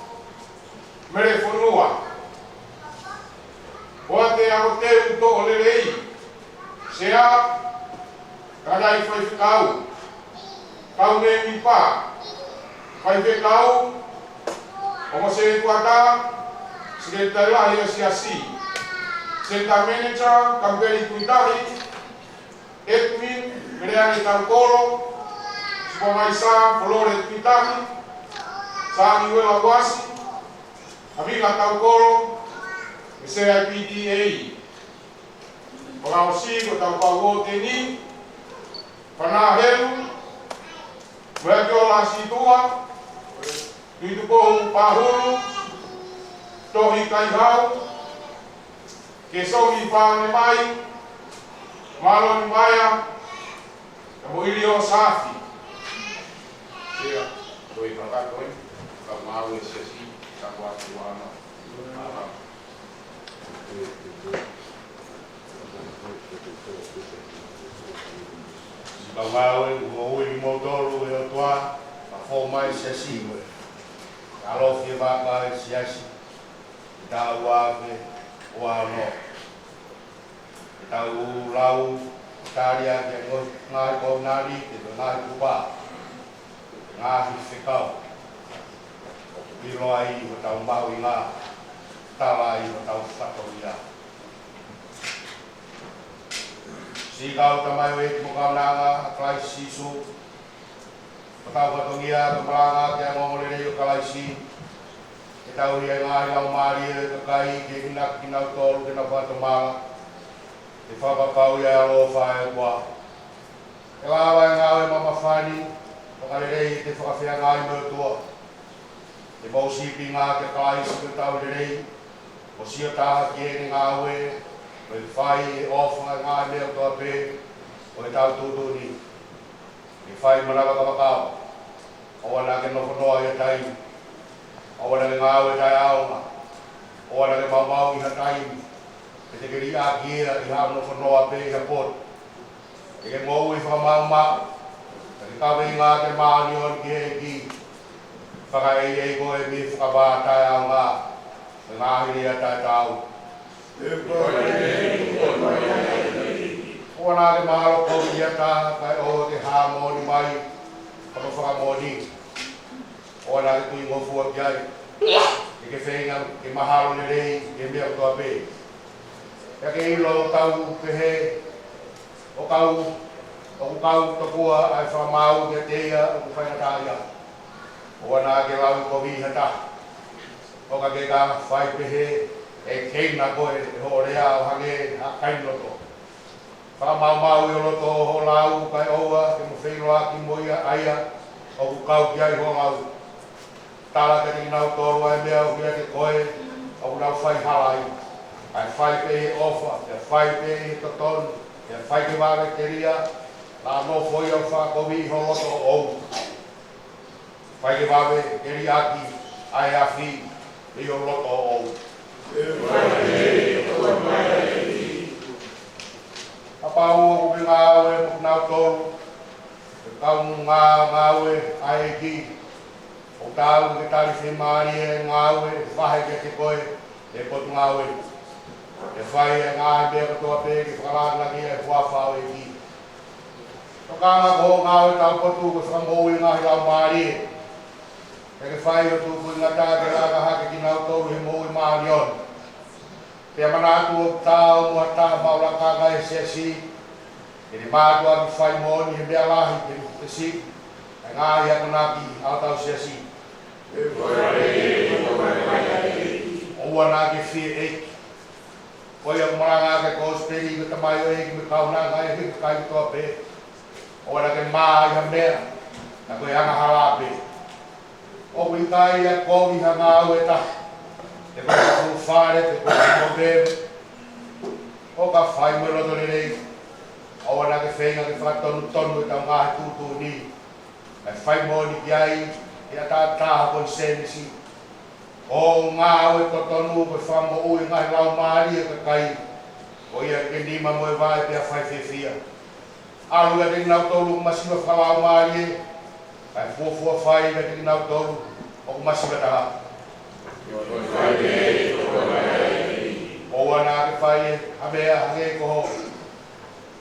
mere Fonua. Oa te ako te uto o lelei. Sea, kadai whai whikau. Kau ne mipa. Whai whikau. Omo se tuata. Sekretari lahi asiasi. Center Manager, Kamperi Kuitahi. Edwin, Greani Tankoro. Supomaisa, Flores Kuitahi. Sani Wela Wasi. Amiga Tankoro. CIPDA. Orang si ko tau pau teni. Pana helu. Mereka orang si tua. Itu pun pahulu. Tohi kaihau. Kesogi pa mai. Malon maya. Kamu ilio safi. Sia, doi berangkat doi. Kamu mau sesi sakuat tuana. Bangawe ngoi ni modoro e toa a forma sesi we alo fi ba ka siasi da wa ve wa no ta u lau taria ke ngo ngai ko nari te ngai ku ba ngai fi ka bi lo ai o ta ba wi nga ta lai o ta fa to ya si kau tamai wei muka nanga kalai sisu patau patongia kemlanga ke ngomole yo kalai si kita uri ngai lau mari ke kai ke inak kinau tol ke na patoma ke fa pa pau ya lo fa e kwa ela wa ngai mama fani pakale rei te fa fia ngai mo tua te mo si pinga ke kalai si ke tau rei o si ta ke ngai Oi fai ofa nga me to pe oi tau tu ni i fai mana ka ka o wala ke no no ya tai o wala nga o tai au o wala ke mau i tai te ke ri a ki i ha no no pe ya pot ke mo i fa ma ke ka ve nga ke ma ni on ke ki fa ka e ko e mi fa ba tai au nga ri ya tai tau Ona ke mahalo ko iata kai o te harmoni mai ko fa moni ona ke tui mo fu ai ke fenga ke mahalo le rei ke me to ape ya ke lo tau pe he o kau to kua ai fa mau ke te ya o fa ta ya ona ke lau ko vi hata o ka ke ka fai pe he e keina koe ho rea o hange a kainoto. Whakamau i oloto ho lau kai oua ke mo whenua ki moia aia o kukau ki ai ho ngau. Tala ke ni nau tolu ai mea o kia ke koe o nau whai halai. Ai whai pe he ofa, ke whai pe he totonu, ke whai ke wāre ke ria, la no foi o whakakowi ho loto o ou. Whai ke wāre ke ria ki ai a whi i o loto o ou. Apa o ku ngawe nau tolu kau ngawe ai ki o tau ke tali se mari ngawe fahe ke koe e pot ngawe e fai ngawe be ko pe ki fala na ki e fa fa e ki to kanga ko ngawe tau potu ko sambo i ngawe la mari e fai o tu ku ngata ke la ha ke nau tolu e mo i marion Pea mana tu tau mua ta maula kaka e sesi. Ini mātua ki whai mōni he mea lahi te si. E ngāhi atu naki au tau sesi. Oua naki whie eiki. Koi aku maranga ke kōsperi ke tamai o eiki me kauna ngai he kai toa pe. Oua nake maa iha mea. Na koe anga hala pe. Oua i kai a kōi ha ngāu e tahi. Te koe ku whare, te koe ku mobem. O ka whai mo roto le rei. Awa na ke whenga ke whakatonu tonu e tau ngahe tūtū ni. Kai whai mo ni ki ai, e a tā tāha kon senisi. O ngā oe to tonu koe whamo ui ngahe lau maari e ka kai. O ia ke nima mo e vai pia whai whiwhia. Alu ia te nau tolu masiwa whalau maari e. Kai fuafua whai ia te nau tolu o masiwa taha. O buana ke fai abea hange ko ho.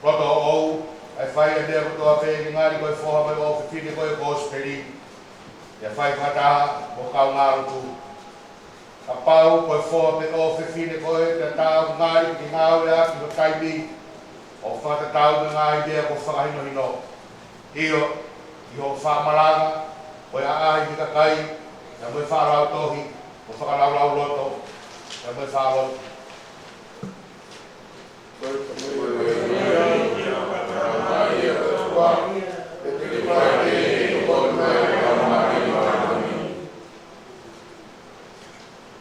Roto o ai fai ade ko to ape ngari ko fo ha ko fiti ko gospeli. Ya fai mata mo ka ngaru tu. Kapau ko fo pe o fiti ko te ta ngari ki ngau ya ki kai bi. O fa te tau ngai dia ko fa hino hino. Io fa malanga o ya ai ki kai ya mo fa ra tohi o fa ra ra loto ya mo fa lo.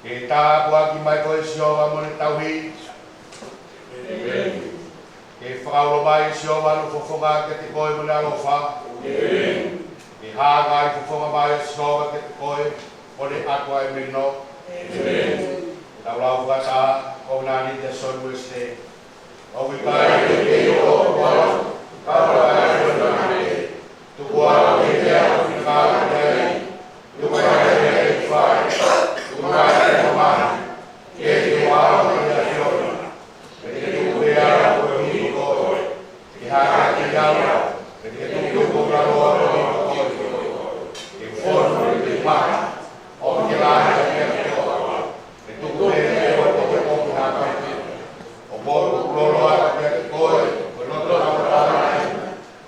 Kita buat gimana kau siapa mau tahu? Kita kalau mai siapa lu fofonga kita kau mau nalofa? Kita ngai fofonga mai siapa kita kau boleh aku ay minno? Kalau kata kau nani dia solu este, kau ikai dia kau kalau ay nani tu kau dia kau dia tu kau dia fai. Kumai kumai, jadi walau tidak jodoh, jadi biar aku ikut, dihadap jauh, jadi tunggu kalau aku ikut, inform di mana, orang jalan yang ikut, itu boleh ikut hadap, obor lolo ada ikut, lolo ada,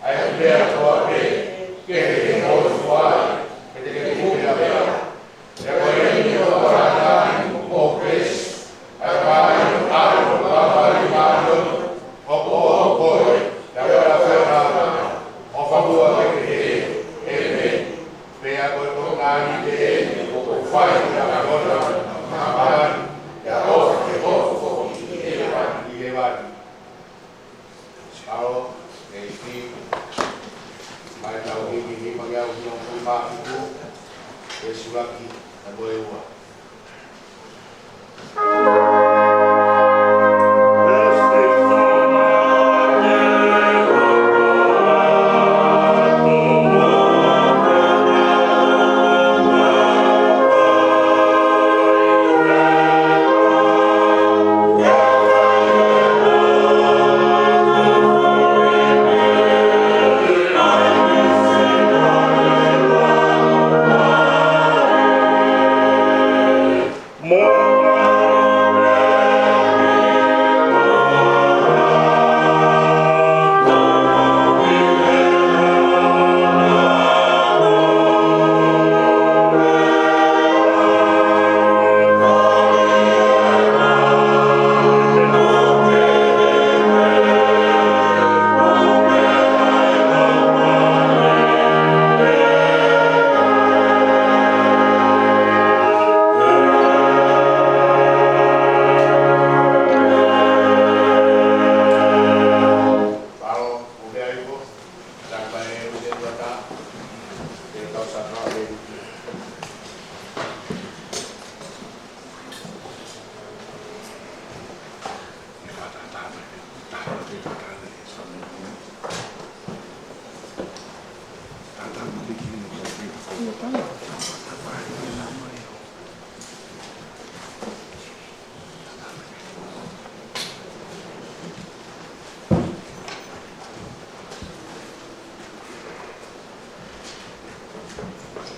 ayat biar kau beri, kiri mau suai, jadi kita biar.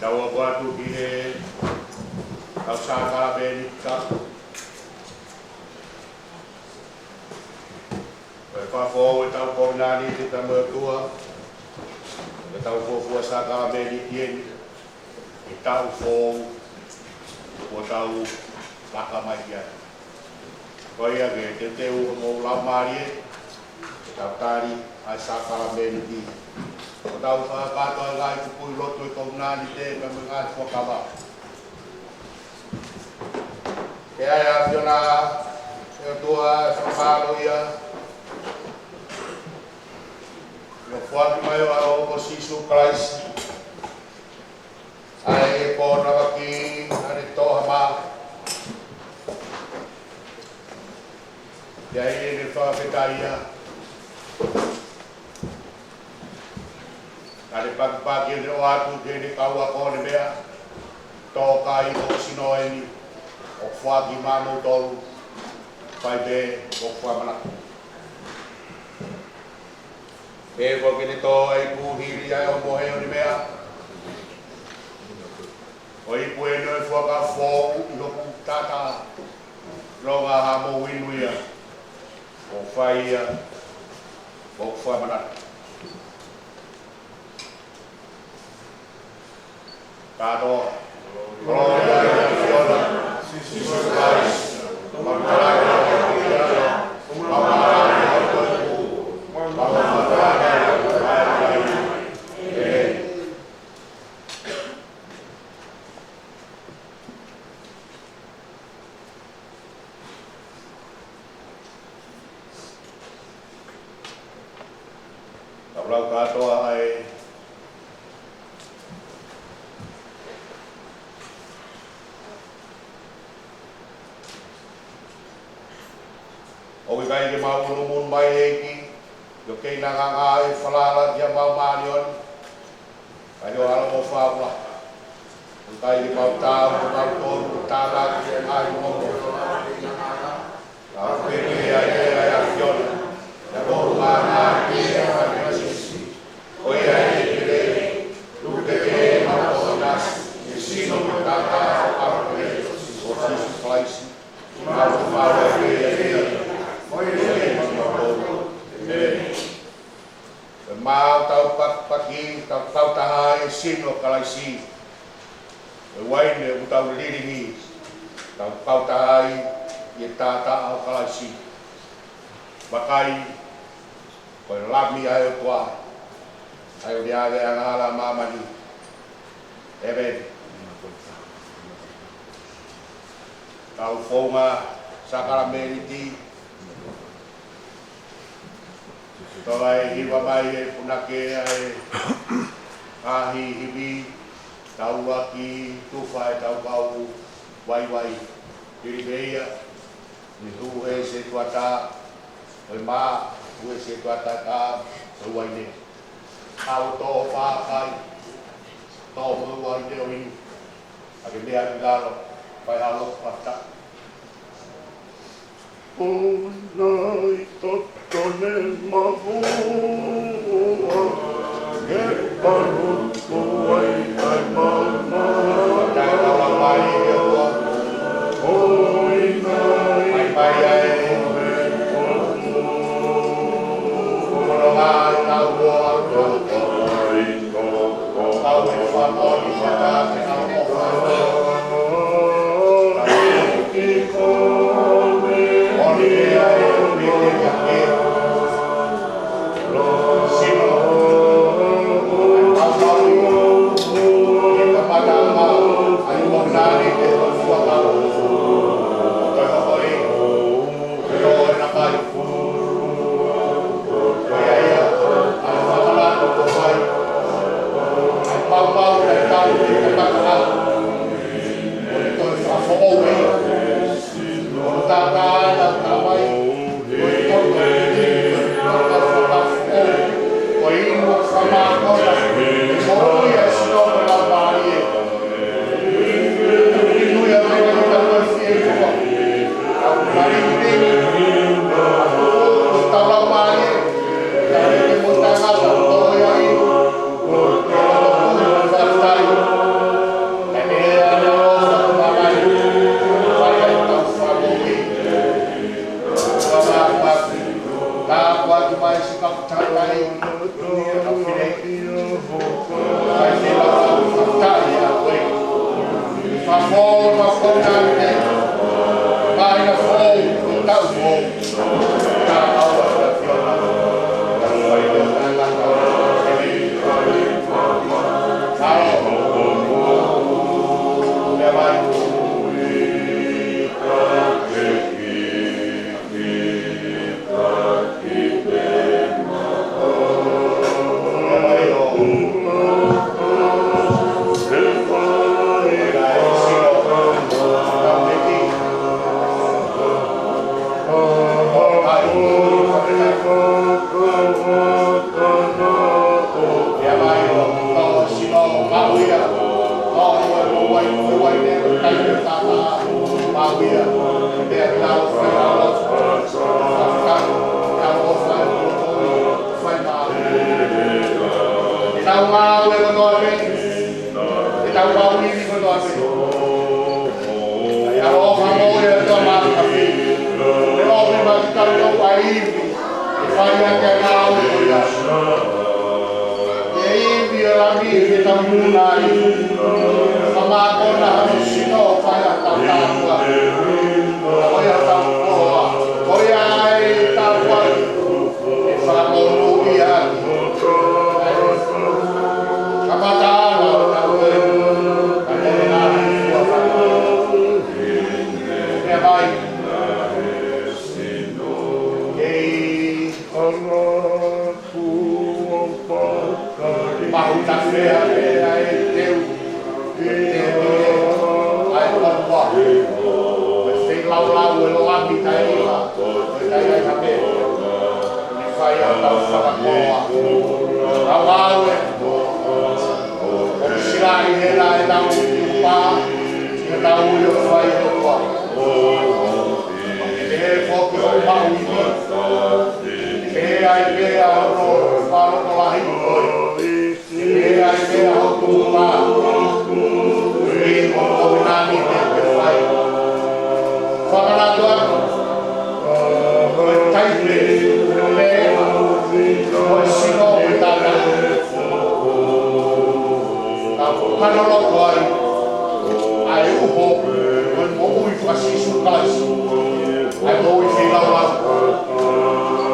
Dawa batu gile, kau saka benika, berfavo tau komnani kita berdua, tau fofo saka benitien, tau fo, tau laka magia, kau ya ge teu mau lamari, tau tari asaka beniti. Tau whakato ngai kupui loto I kaunani te me ngai whakawa. Ke aia whiona e tua whakalo ia. Ia whuaki mai o o Sisu Christ. Ai e pōna waki ane toha mā. Ia i ne whakawheta ia. Kare pagi ni o atu kene kaua kone mea, tō kai o sino eni, o whaki mano tolu, pai be o fa mana e ko kini to ai ku hiri ai o mohe o ni mea o i pu e no e fuaka fo i ho tata longa ha mo winuia o fai o fa mana kado gloria e fiona Jesus Christ Kalau katoa ai o kai ke mau no mun mai eki yo ke na nga ai falala dia mau marion ai o ala mo fa la o kai ke mau ta to ta la ke ai mo la ke ai action ya go ma na ki o ai ke tu ke ma o nas e sino ta ta a ke o Jesus Christ ma fa mau tau pagi tau taha e sino kalaisi e waine u tau liringi tau taha e tata au kalaisi bakai ko lami ai tua ai dia ge ala mamani ebe tau fonga sakara meriti Tolai hiwa mai e punake ai ahi hibi tau aki tufa e tau kau wai wai kiri beia ni tu e se tuata oi ma tu e se tuata ka so wai ne tau to pa kai to mo wai ne oi ake me a ngalo pai halo pata oh noi tutto nel mavua che parutto ai mamma oi noi pai ai ai la vuoto oi no au e fa noi fa che au Maria, kami kita mulai sama kona harus sino kaya tawa kaya tawa kaya tawa para monuia kamatana ya baik Mau tak lihat Deus ai Allah mesti lau-lau lagi lah saya sampai saya tahu sama kau lau silai helai tahu jumpa tahu yo saya lupa fokus mau ini ai harus kalau lahir Ia ia hukuma ini komunani terbaik. Fakala Tuhan bertaile lema bersino betanda. Kamu kanolok koi ayu ho mau ifasi sukas ayu mau ifilawa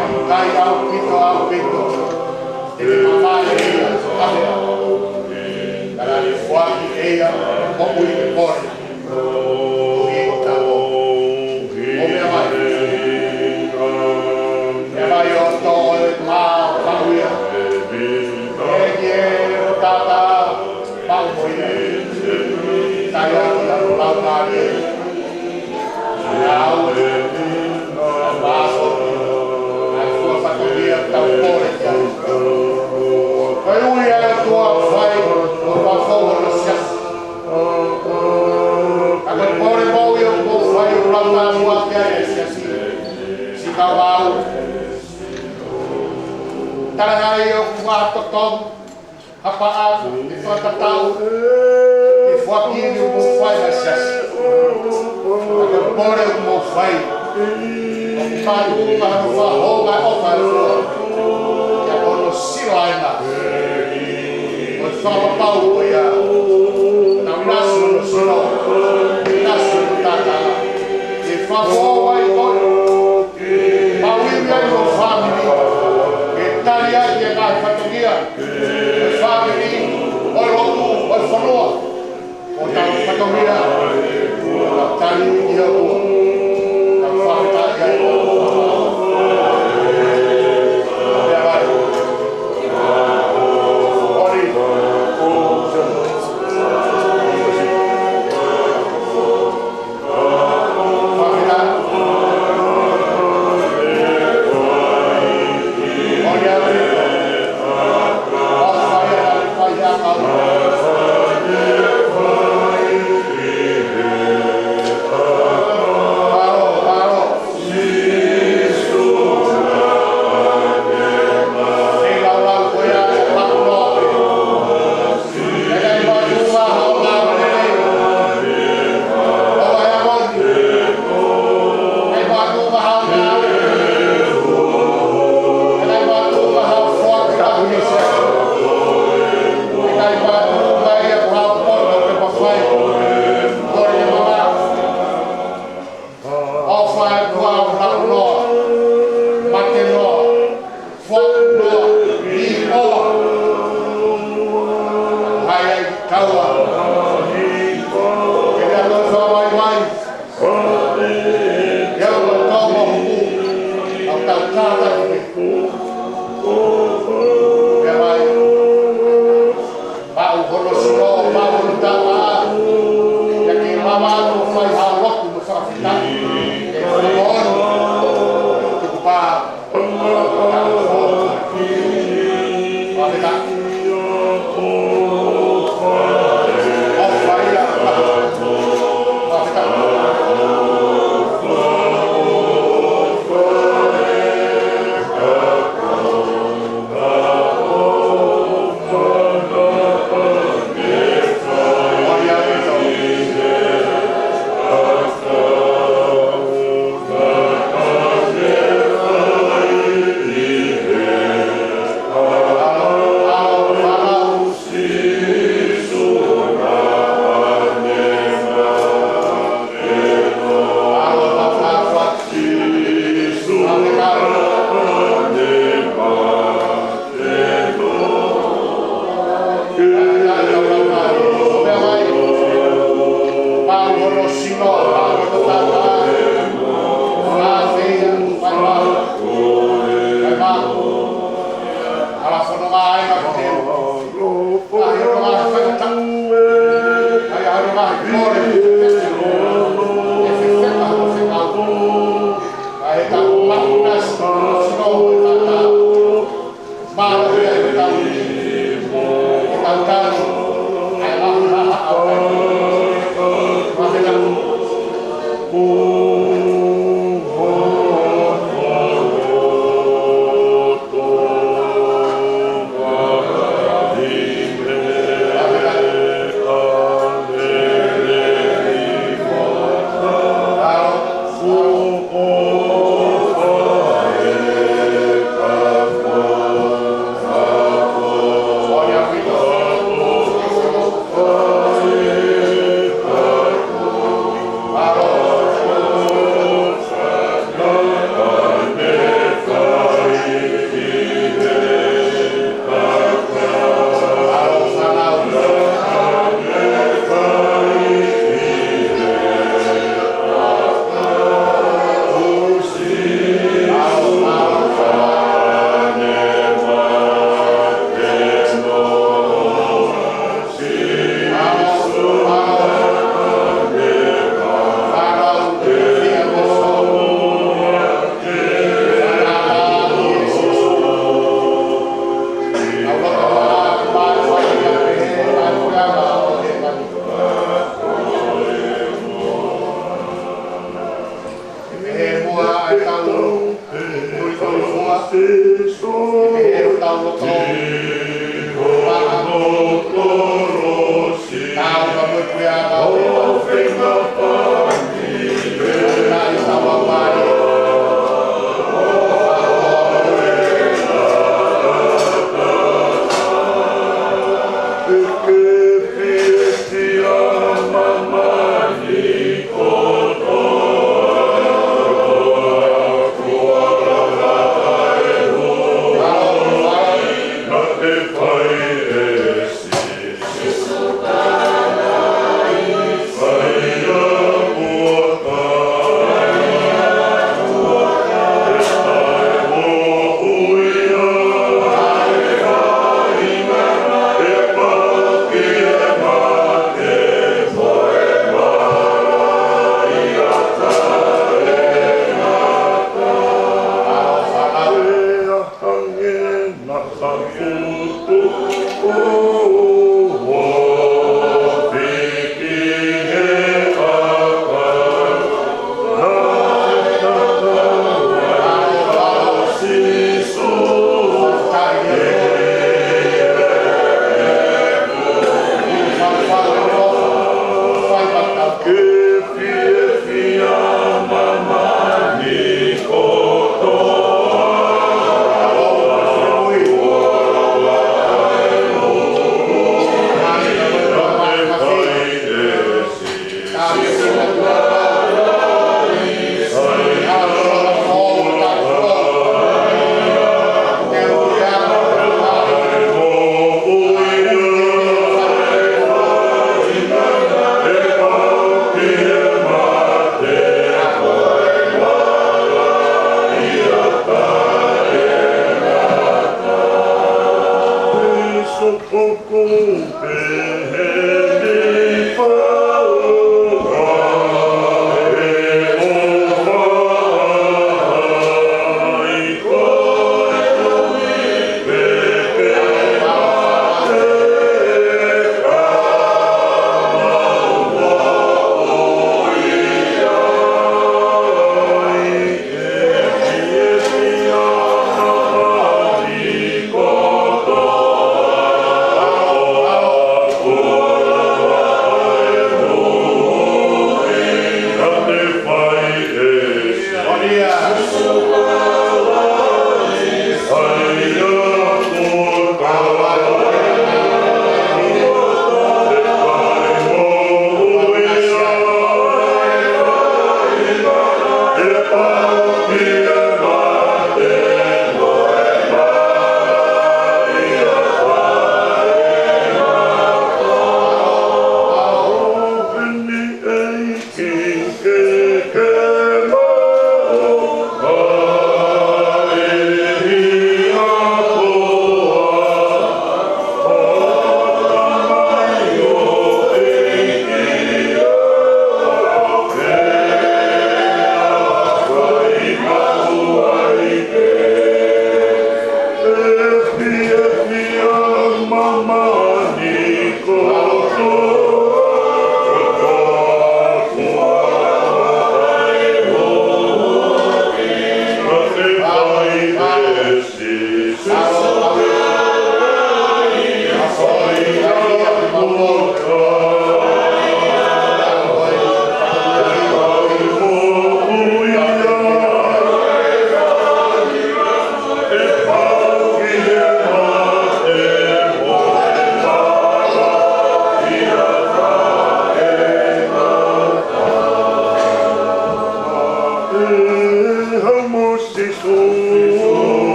ayu kaya itu Ele mamãe ia, cara de fome ia, como ir embora, domingo tá bom, o minha mãe eu tô mal, família, ele tata, família, saya tidak lagi, now, baso, aku satu dia tahu boleh jadi. Kayu yang tua fai, tua fai nasihat. Akan boleh bau yang bau fai ulang buat dia si kawau. Tanah yang kuat tetom, apaan itu tak tahu. Ifuat ini bau fai nasihat. Akan boleh bau fai. Padu harus faham apa Silaina, bersama Paulo ya, naminasu nusino, nasu tata, di favor vai con, Paulinho e o family, Italia e a família, o family, o logo, o fanoa, o tal família, o tali e o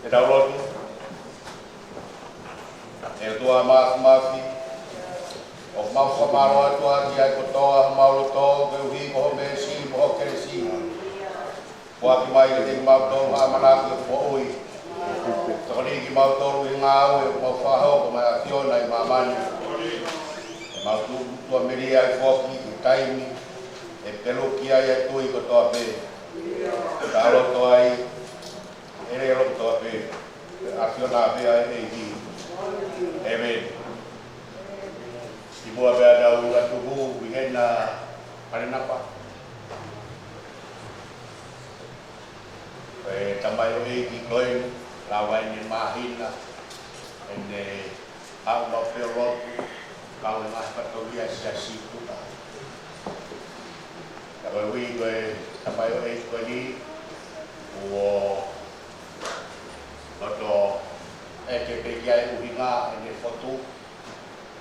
te taulotu. E tua mafi. O mau whamaro atua ki ai kotoa, mau loto, ke uhi ko me si, mo ke si. Wa ki mai ke mau tolu ha manaki o ui. Tokoni ki mau tolu i ngā ue, mau whaho ko mai a fiona i mamani. E mau tua meri ai whoki ki taimi, e pelo ki ai ai tui kotoa pe. Ta loto ai, ere loto pe, a fiona pe ai e ki. Amen. Ibu ada ulat tubuh bihena parinapa. Tambay ki koin lawan ni mahina. Ene au no pero kau na patolia sia situ. Kalau wi tambay ko ni o loto PPI uhinga ene foto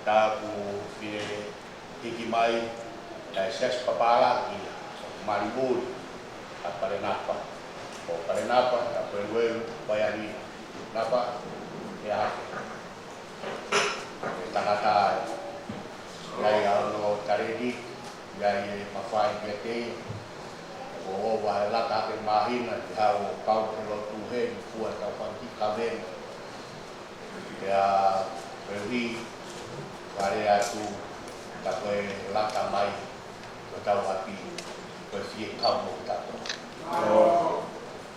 taku hiki mai dai ses papala ki maribul aparenapa o parenapa tapuel bayani napa ya tanata ya no taredi ya mafai kete o wa la ka ke mahina ya o pau lo tuhe fuat ka panti kaben ya pergi area tu tak boleh langkah mai betul hati berfiak kamu tak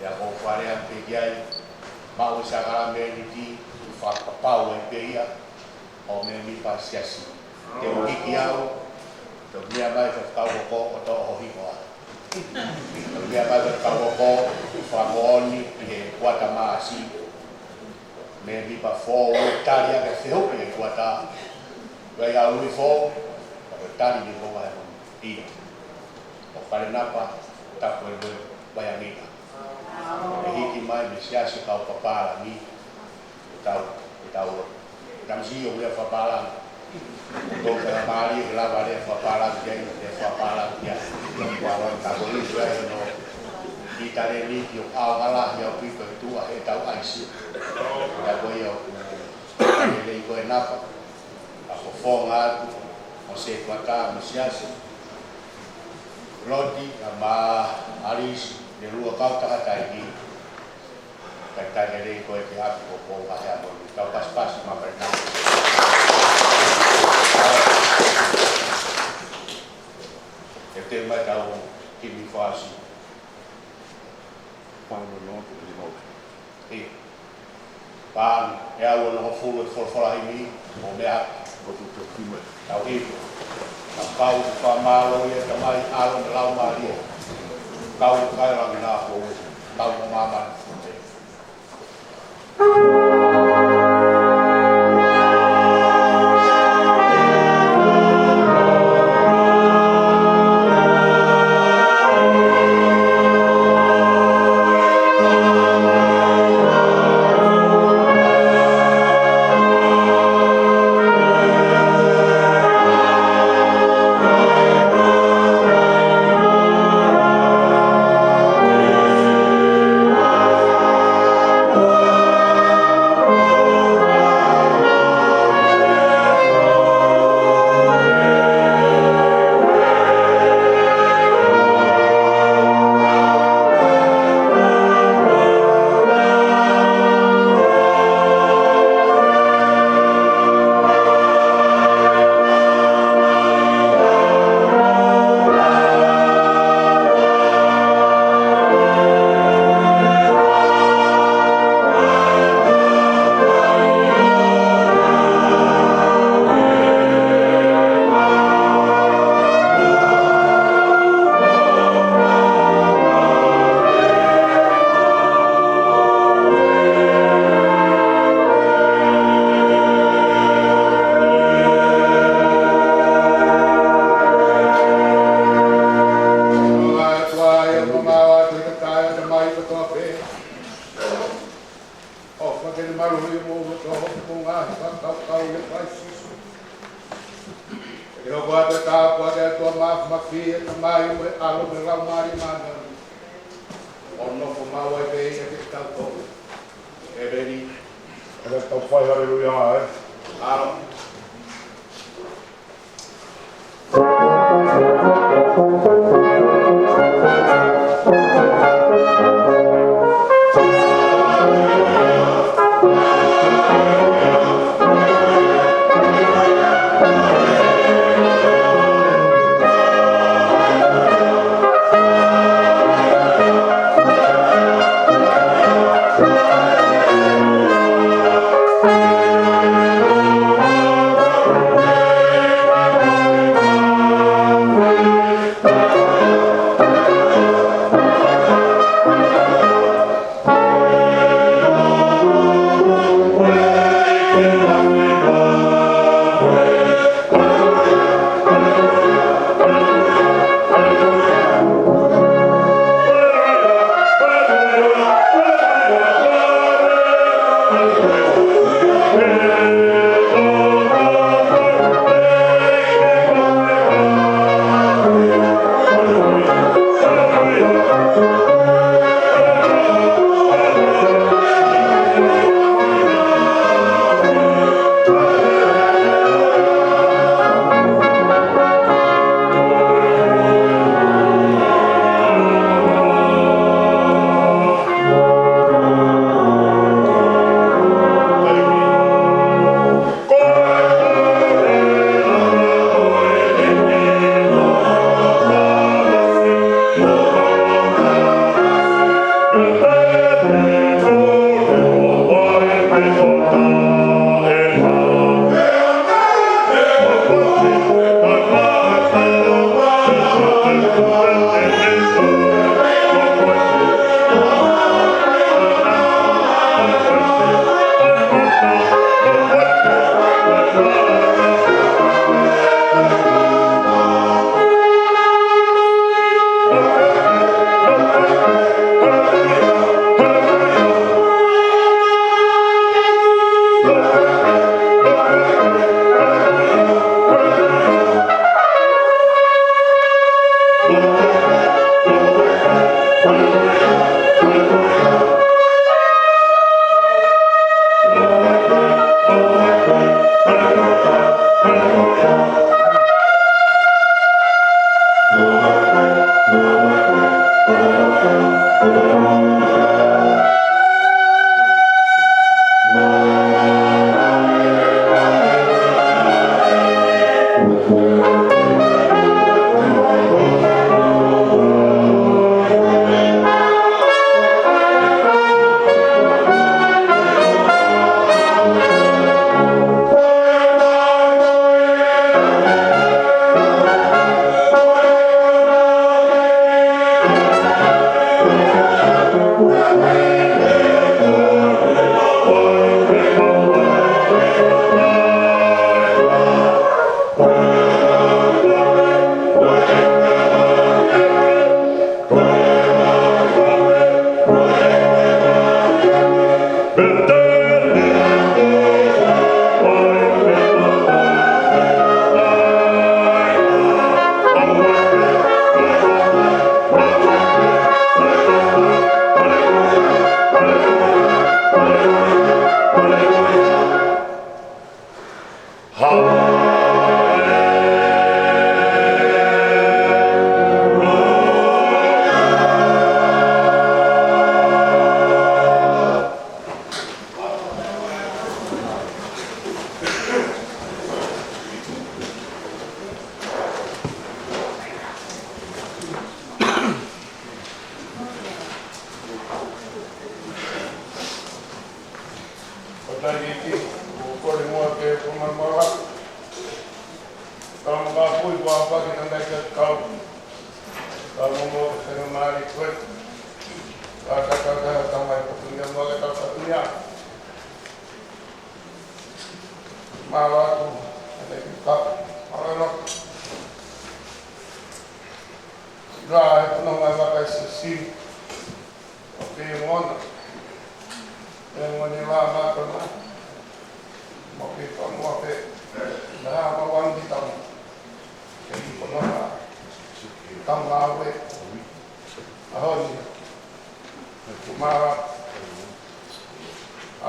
ya kau area pergi mau sekarang menjadi fakta pau pergi o menjadi pasiasi teori kiau dunia mai kau kau atau hohiwa dunia mai kau famoni di kuata masih menjadi pafo taria ke sehu ke kuata gaya uniform, tadi di bawah ini. Kalau napa tak boleh bayangin. Hiki mai mesiasi kau papala ni, tahu. Damsi yang dia papala, untuk kelamari kelapa dia papala dia. Kalau tak boleh juga no. Kita ini yang awal yang pikir itu tahu aisi. Tak boleh yang boleh napa. Ako fonga o se kwata mesiasi roti ama aris de lua kau tak taiki kata dari ko ke aku ko pa ya mo kau pas ma berna e mai tau kimi fasi Pano no di mo. pan ya wono fulu for ini mo mea Betul kime. tahu itu kau pamalo ya tamai alon lau maria kau lang na ko kau mama ready. Ada tau whai haleluia mai. Alo.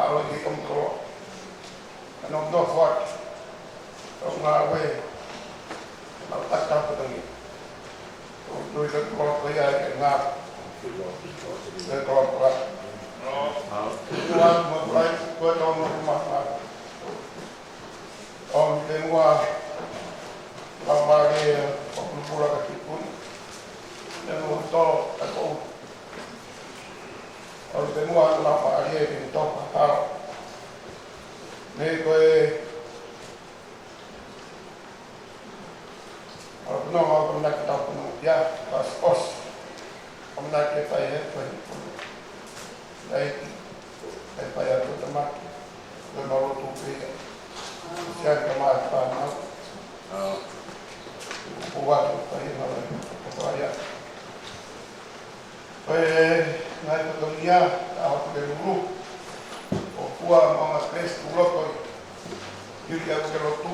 Kalau di kontrol, anong dofat, ang ngawe, ang tatapot ang ito. Kung ito yung kontrol kaya ay nga, kontrol ka. Tuwan mo tayo, tuwan ako mo kumahal. Ang tenwa, pamari, pagpupula katipun, yan mo ito, ako. Ang tenwa, pamari, ito, kakao. Nego kalau no mau pernah kita pun ya pas pos pernah kita ya baik bayar tu teman baru tu beli siapa kemana mana buat bayar bayar naik ke dunia awak dulu kuah mga tres tulot ko yun kaya ko